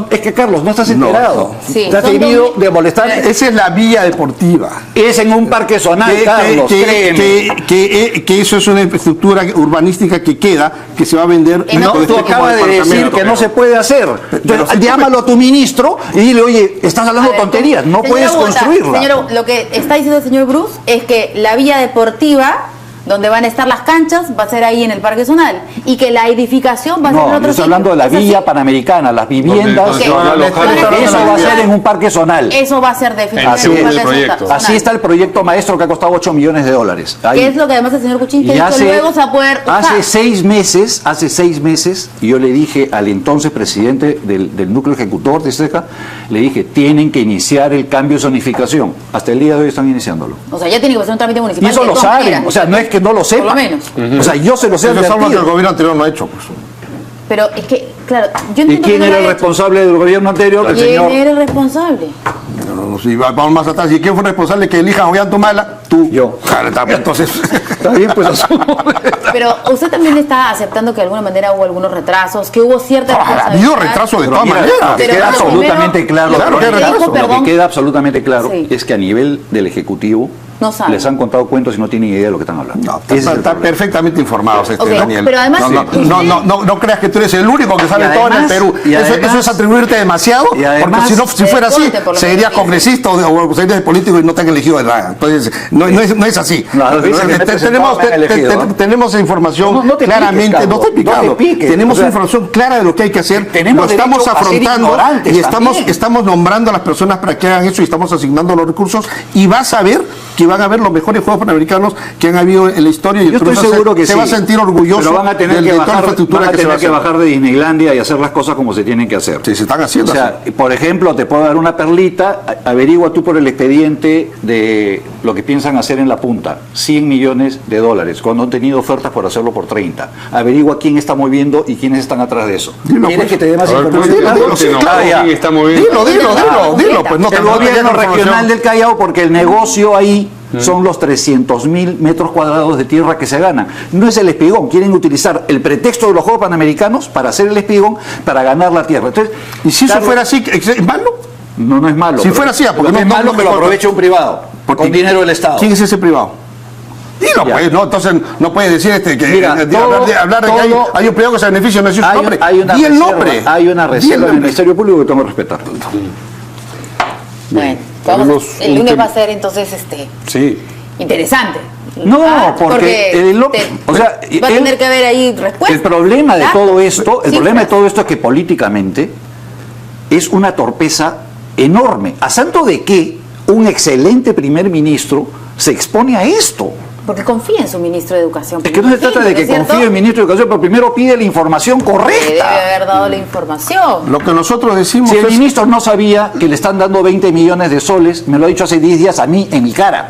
Es que, Carlos, no estás enterado. Te has debido de molestar. Esa es la villa deportiva. Es en un parque zonal, Carlos, que eso es una infraestructura urbanística que queda, que se va a vender. No, tú acabas de decir que no se puede hacer. Llámalo a tu ministro y dile, oye, estás hablando tonterías, no puedes construirla. Señor, lo que está diciendo el señor Bruce es que la villa deportiva donde van a estar las canchas va a ser ahí en el Parque Zonal y que la edificación va a ser en otro sitio. No, estoy hablando de la villa panamericana, las viviendas, eso va a ser en un Parque Zonal. Eso va a ser definitivamente. Así está el proyecto maestro que ha costado $8 millones. ¿Qué es lo que además el señor Kuczynski dijo luego se va a poder usar? Hace 6 meses, yo le dije al entonces presidente del núcleo ejecutor de CECA, le dije, tienen que iniciar el cambio de zonificación. Hasta el día de hoy están iniciándolo. O sea, ya tiene que hacer un trámite municipal. Y eso lo saben, o sea, no es que no lo sepa. Por lo menos. O sea, yo se lo sé. Eso es algo que el gobierno anterior no ha hecho. Pues. Pero es que, claro, yo entiendo. ¿Y quién era el responsable del gobierno anterior? ¿Quién era el responsable? Si vamos más atrás, ¿y quién fue responsable que elijan a Ollantumala? Tú. Yo. Claro, entonces. Está bien, pues asumo. Pero usted también está aceptando que de alguna manera hubo algunos retrasos, que hubo cierta ha habido retrasos de todas maneras. Lo que queda absolutamente claro, lo que queda absolutamente claro es que a nivel del Ejecutivo no saben. Les han contado cuentos y no tienen idea de lo que están hablando. No, están perfectamente informados, Daniel. Pero además, no creas que tú eres el único que sabe todo en el Perú. Eso es atribuirte demasiado, porque si fuera así, serías congresista o serías político y no te han elegido de nada. Entonces, no es así. Tenemos información claramente, no te picando. Tenemos información clara de lo que hay que hacer. Lo estamos afrontando y estamos nombrando a las personas para que hagan eso y estamos asignando los recursos y vas a ver que van a haber los mejores Juegos Panamericanos que han habido en la historia. Y yo estoy seguro que se va a sentir orgulloso. Pero van a tener que de toda la bajar, infraestructura van a que se va a tener que hacer. bajar de Disneylandia y hacer las cosas como se tienen que hacer. Sí, se están haciendo. O sea, por ejemplo, te puedo dar una perlita, averigua tú por el expediente de lo que piensan hacer en la punta, $100 millones, cuando han tenido ofertas por hacerlo por 30. Averigua quién está moviendo y quiénes están atrás de eso. Dilo, ¿Quieres pues. que te dé más A ver, información? dilo, sí, no, claro, ¿quién está moviendo? Dilo, pues no El te gobierno regional del Callao, porque el negocio ahí son los 300.000 metros cuadrados de tierra que se ganan. No es el espigón, quieren utilizar el pretexto de los Juegos Panamericanos para hacer el espigón, para ganar la tierra. Entonces, Y si eso Carlos, fuera así, ¿es malo? no es malo. Si pero- fuera así, porque lo que no- es malo no- que lo no- aproveche un privado, con dinero del Estado. ¿Quién es ese privado? Dilo, Ya. pues, no, entonces no puedes decir que Mira, hablar de que hay un privado que se beneficia, no es un nombre. Y el nombre. Hay una Di el reserva en el nombre. Ministerio Público que tengo que respetar. Bueno, tenemos el un lunes tema. va a ser entonces Sí. interesante. No, Ah, porque o sea, va a él- tener que haber ahí respuesta. El problema de ¿verdad? todo esto, el Sí, problema de claro. todo esto es que políticamente es una torpeza enorme. ¿A santo de qué un excelente primer ministro se expone a esto? Porque confía en su ministro de Educación. Es que no se trata de que confíe en el ministro de Educación, pero primero pide la información Le debe correcta. haber dado la información. Lo que nosotros decimos Si el es... ministro no sabía que le están dando 20 millones de soles, me lo ha dicho hace 10 días a mí en mi cara.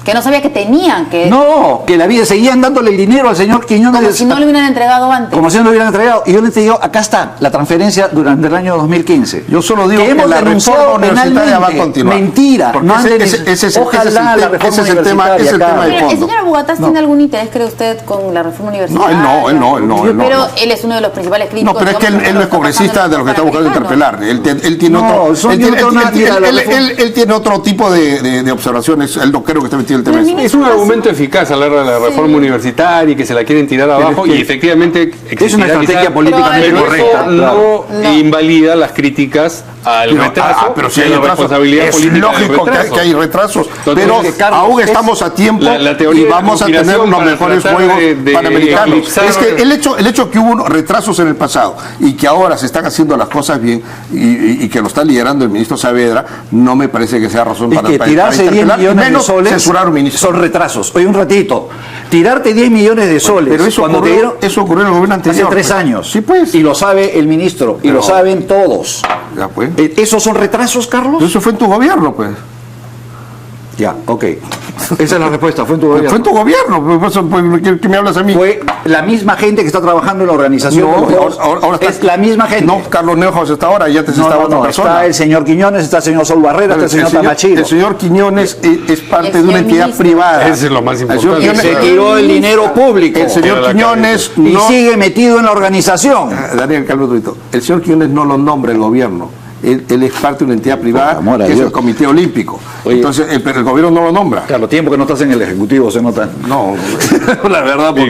Que no sabía que tenían que... No, que la vida seguían dándole el dinero al señor Quiñones. Como si no lo hubieran entregado antes. Como si no lo hubieran entregado. Y yo le digo, acá está la transferencia durante el año 2015. Yo solo digo que hemos la denunciado reforma universitaria va a penalmente. continuar. Mentira. Porque no han ese denunciado. es Ojalá la reforma ese es el tema universitaria acá. de Mira, el fondo. señor Bugatás tiene algún interés, cree usted, con la reforma universitaria. No, él no. Pero él es uno de los principales críticos. No, pero es que digamos, él no es está congresista pasando de lo que está buscando Panamericanos. interpelar. Él tiene No, otro. son Él tiene- de otra náutica, la reforma. él tiene otro tipo de observaciones. Él no creo que esté metido en el tema. Pero el Es un argumento eficaz hablar de la reforma universitaria y que se la quieren tirar abajo es que y efectivamente Es una estrategia políticamente pero correcta. eso no No. invalida las críticas al retraso, pero si y hay la retrasos, responsabilidad es política del lógico retraso. que hay retrasos, Entonces, pero que Carlos, aún es estamos a tiempo la teoría y de la vamos a tener conspiración los para mejores tratar Juegos de Panamericanos. eclipsar- Es que el hecho que hubo retrasos en el pasado y que ahora se están haciendo las cosas bien y que lo está liderando el ministro Saavedra, no me parece que sea razón Es para que tirarse 10 interpelar, y millones de menos soles censurar a un ministro. son retrasos. Oye, un ratito. Tirarte 10 millones de soles. Pero eso cuando te ocurrió, dieron eso ocurrió en el gobierno hace anterior. 3 pues. años. Sí, pues. Y lo sabe el ministro. Y Pero- lo saben todos. Ya, pues. ¿Esos son retrasos, Carlos? Eso fue en tu gobierno, pues. Ya, ok. Esa es la respuesta. Fue en tu gobierno. Fue en tu gobierno. Pues, ¿qué me hablas a mí? Fue la misma gente que está trabajando en la organización. No, de los Juegos. ahora está- es la misma gente. No, Carlos Neuhaus está ahora y antes No, estaba no, otra no, persona. está el señor Quiñones, está el señor Sol Barrera, está el señor Tamachiro. El señor Quiñones es parte El de una señor entidad ministro. privada. Ese es lo más El señor importante. Que se Quiñones- tiró el dinero público. El señor Era la Quiñones y no... sigue metido en la organización. Daniel, calma un poquito. El señor Quiñones no lo nombra el gobierno. Él es parte de una entidad privada Por amor a que es Dios. el Comité Olímpico. Oye. Entonces, pero el gobierno no lo nombra. Claro, tiempo que no estás en el Ejecutivo se nota. No, La verdad, porque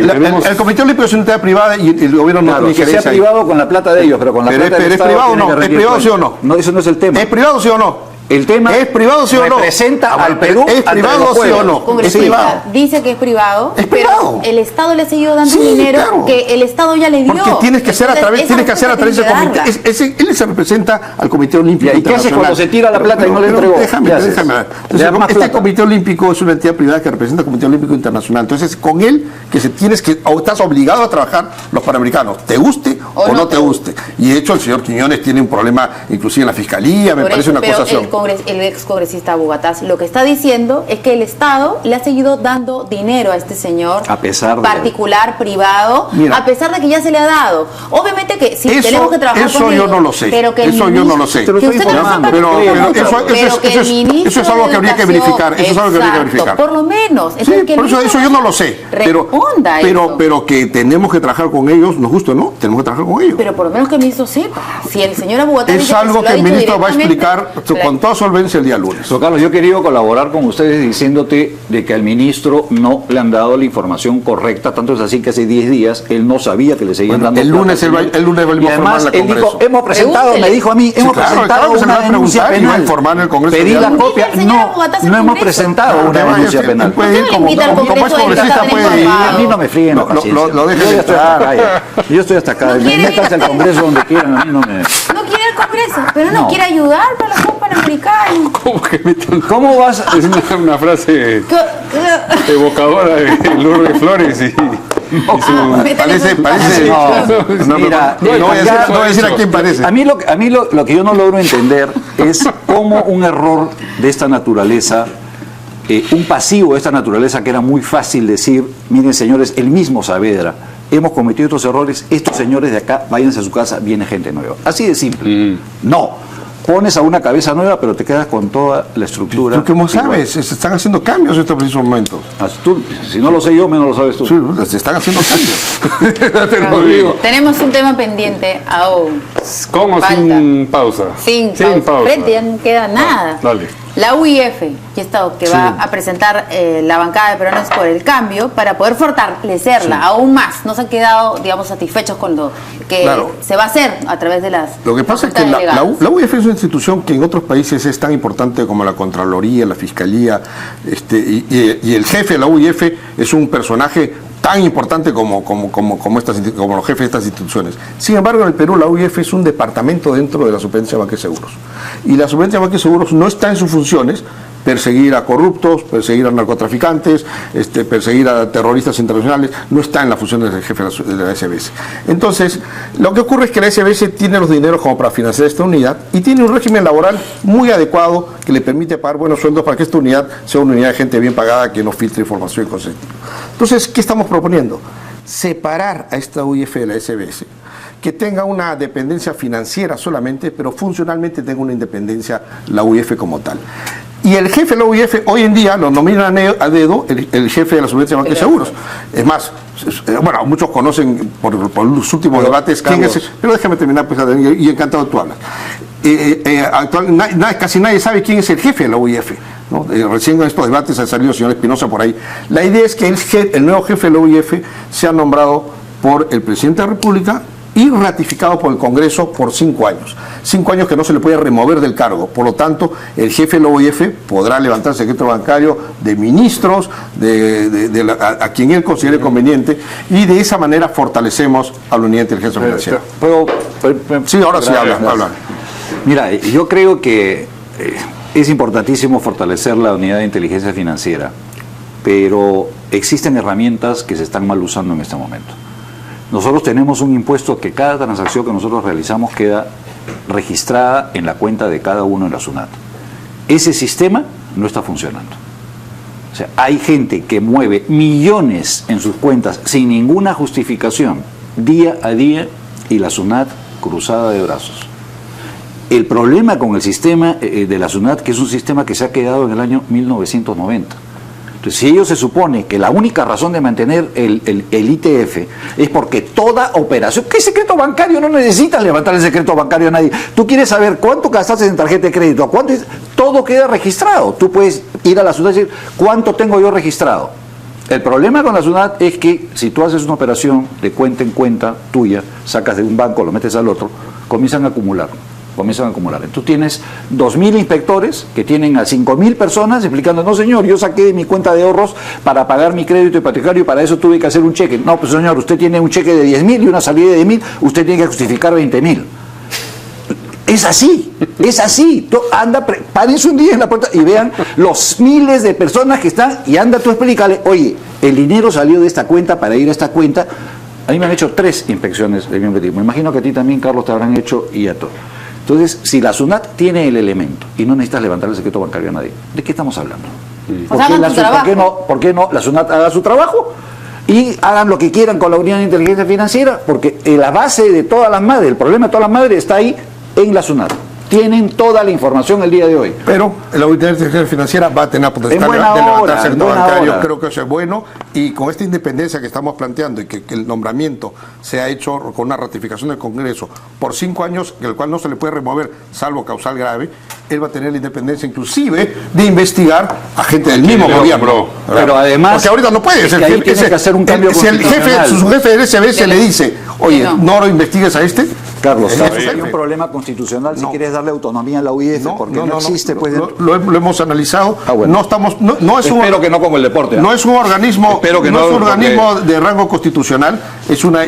el Comité Olímpico es una entidad privada y el gobierno no claro, tiene que sea injerencia ahí. privado con la plata de ellos, pero con la Pero plata es- del pero es Estado privado o tiene no, que ¿es rendir privado sí o cuentas. no? No, eso no es el tema. ¿Es privado sí o no? El tema ¿Es privado sí o no? representa Ah, al Perú ¿Es ante privado los sí o juegos. no? Es Congresista privado. dice que es privado, Es pero privado. el Estado le ha seguido dando Sí, dinero claro. que el Estado ya le dio. Porque tienes que hacer a través, Entonces, tienes que hacer a través del esa comité. respuesta Él se representa al Comité Olímpico ¿Y qué hace Internacional. cuando se tira la plata y no le Pero entregó? Déjame. ¿Qué haces? Entonces, ¿Le das más este plata? Comité Olímpico es una entidad privada que representa al Comité Olímpico Internacional. Entonces, con él estás obligado a trabajar los panamericanos, te guste o no te guste. Y de hecho, el señor Quiñones tiene un problema, inclusive en la fiscalía, me Por parece eso, una pero acusación. el ex congresista Bugatás lo que está diciendo es que el Estado le ha seguido dando dinero a este señor, A pesar de- particular, privado, Mira. a pesar de que ya se le ha dado. Obviamente que sí, tenemos que trabajar eso con yo ellos, no lo sé. pero que el Eso yo no lo ministro- sé. Te lo que estoy usted no informando, sepa que pero no lo eso- sepa, pero que el ministro eso es algo de que habría que Educación- verificar. Eso es algo que habría que Exacto, verificar. por lo menos. Sí, Entonces, que el por eso, ministro eso yo no lo sé. responda eso. Pero que tenemos que trabajar con ellos, nos gusta o no, tenemos que trabajar con ellos. Pero por lo menos que el ministro sepa. Si el señor Bugatás Es dice algo se lo que ha el dicho ministro va a directamente, explicar con toda solvencia el día lunes. So, Carlos, yo he querido colaborar con ustedes diciéndote de que al ministro no le han dado la información correcta, tanto es así que hace 10 días él no sabía que le seguían Bueno, dando el plata lunes al él va- señor. el lunes va a Y informar además al él dijo, Congreso. hemos presentado, Pregúntele. me dijo a mí, Sí, hemos claro, presentado claro que se le va una a denuncia preguntar y va a penal. informar en el Congreso Pedí el día la lunes. copia, Invita al señor Bugatás al no hemos Congreso. presentado una Además, denuncia él penal. puede ir ¿Por qué no como, le invita al como es Congreso y congresista, está puede ir. informado? A mí no me fríen la paciencia. Lo dejen Yo ya estoy entrar. hasta acá, ya. Yo estoy hasta acá. No quiere- Métanse al Congreso donde quieran, a mí no me... No quiere el Congreso, pero no, No. quiere ayudar para los Juegos Panamericano. ¿Cómo que metan? ¿Cómo vas? Es una frase evocadora de Lourdes Flores y Parece, No, mira, no voy a decir a quién parece. A mí lo que yo no logro entender es cómo un error de esta naturaleza, un pasivo de esta naturaleza, que era muy fácil decir, miren señores, el mismo Saavedra, hemos cometido estos errores, estos señores de acá, váyanse a su casa, viene gente nueva. Así de simple. No. Pones a una cabeza nueva, pero te quedas con toda la estructura. ¿Tú cómo sabes? Se están haciendo cambios en estos precisos momentos. Si no lo sé yo, menos lo sabes tú. Sí, se están haciendo cambios. te lo digo. Tenemos un tema pendiente aún. ¿Con o sin pausa? Sin pausa. Frente, ya no queda nada. Dale. La UIF, que va a presentar la bancada de Peruanos por el Cambio para poder fortalecerla aún más. No se han quedado, digamos, satisfechos con lo que se va a hacer a través de las. Lo que pasa es que la UIF es una institución que en otros países es tan importante como la Contraloría, la Fiscalía, y el jefe de la UIF es un personaje tan importante como los jefes de estas instituciones. Sin embargo, en el Perú la UIF es un departamento dentro de la Superintendencia de Banca y Seguros. Y la Superintendencia de Banca y Seguros no está en sus funciones perseguir a corruptos, perseguir a narcotraficantes, perseguir a terroristas internacionales, no está en las funciones del jefe de la SBS. Entonces, lo que ocurre es que la SBS tiene los dineros como para financiar esta unidad y tiene un régimen laboral muy adecuado que le permite pagar buenos sueldos para que esta unidad sea una unidad de gente bien pagada que no filtre información y cosas. Entonces, ¿qué estamos proponiendo? Separar a esta UIF de la SBS, que tenga una dependencia financiera solamente, pero funcionalmente tenga una independencia la UIF como tal. Y el jefe de la UIF hoy en día lo nominan a dedo el jefe de la Superintendencia de Banca y Seguros. Es más, bueno, muchos conocen por los últimos debates quién es, pero déjame terminar, pues, y encantado tú hablas. Casi nadie sabe quién es el jefe de la UIF, ¿no? Recién en estos debates ha salido el señor Espinosa por ahí. La idea es que el nuevo jefe de la UIF sea nombrado por el presidente de la República y ratificado por el Congreso por 5 años. 5 años que no se le puede remover del cargo. Por lo tanto, el jefe de la UIF podrá levantar secreto bancario de ministros, a quien él considere conveniente, y de esa manera fortalecemos a la unidad de inteligencia financiera. Sí, ahora sí habla. Mira, yo creo que es importantísimo fortalecer la unidad de inteligencia financiera, pero existen herramientas que se están mal usando en este momento. Nosotros tenemos un impuesto que cada transacción que nosotros realizamos queda registrada en la cuenta de cada uno en la SUNAT. Ese sistema no está funcionando. O sea, hay gente que mueve millones en sus cuentas sin ninguna justificación, día a día, y la SUNAT cruzada de brazos. El problema con el sistema de la SUNAT, que es un sistema que se ha quedado en el año 1990. Entonces, si ellos se supone que la única razón de mantener el ITF es porque toda operación, ¿qué secreto bancario? No necesitas levantar el secreto bancario a nadie. Tú quieres saber cuánto gastaste en tarjeta de crédito, todo queda registrado. Tú puedes ir a la SUNAT y decir, ¿cuánto tengo yo registrado? El problema con la SUNAT es que si tú haces una operación de cuenta en cuenta tuya, sacas de un banco, lo metes al otro, comienzan a acumular. Tú tienes 2.000 inspectores que tienen a 5.000 personas explicando, no señor, yo saqué de mi cuenta de ahorros para pagar mi crédito hipotecario y para eso tuve que hacer un cheque. No, pues señor, usted tiene un cheque de 10.000 y una salida de 10.000, usted tiene que justificar 20.000. Es así. Párense un día en la puerta y vean los miles de personas que están, y anda tú explícale, oye, el dinero salió de esta cuenta para ir a esta cuenta. A mí me han hecho 3 inspecciones de mi objetivo. Me imagino que a ti también, Carlos, te habrán hecho y a todos. Entonces, si la SUNAT tiene el elemento y no necesitas levantar el secreto bancario a nadie, ¿de qué estamos hablando? ¿Por qué no la SUNAT haga su trabajo y hagan lo que quieran con la unidad de inteligencia financiera? Porque la base de todas las madres, el problema de todas las madres está ahí en la SUNAT. Tienen toda la información el día de hoy. Pero la unidad de inteligencia financiera va a tener potestad de levantar el secreto bancario. Creo que eso es bueno. Y con esta independencia que estamos planteando y que el nombramiento se ha hecho con una ratificación del Congreso por 5 años, el cual no se le puede remover salvo causal grave, él va a tener la independencia inclusive de investigar a gente del mismo gobierno. Pero además, porque ahorita no puede. Si el jefe del SBS le dice, oye, no lo investigues a este, Carlos, Es ¿sabes? eso, Hay un problema constitucional si No. quieres darle autonomía a la UIF, porque no, existe. Pues, lo hemos analizado. bueno. No estamos, no es Espero que no como el deporte. No es un organismo, Espero que no es un porque- organismo de rango constitucional, es una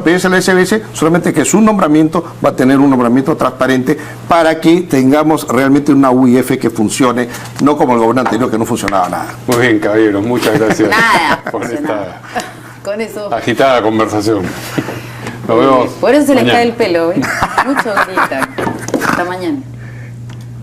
PDS de la SBS, solamente que su nombramiento va a tener un nombramiento transparente para que tengamos realmente una UIF que funcione, no como el gobierno anterior que no funcionaba nada. Muy bien, caballeros, muchas gracias Nada, por esta nada. Con eso. agitada conversación. Nos vemos Por eso se les mañana. cae el pelo, ¿eh? Mucho gritan. Hasta mañana.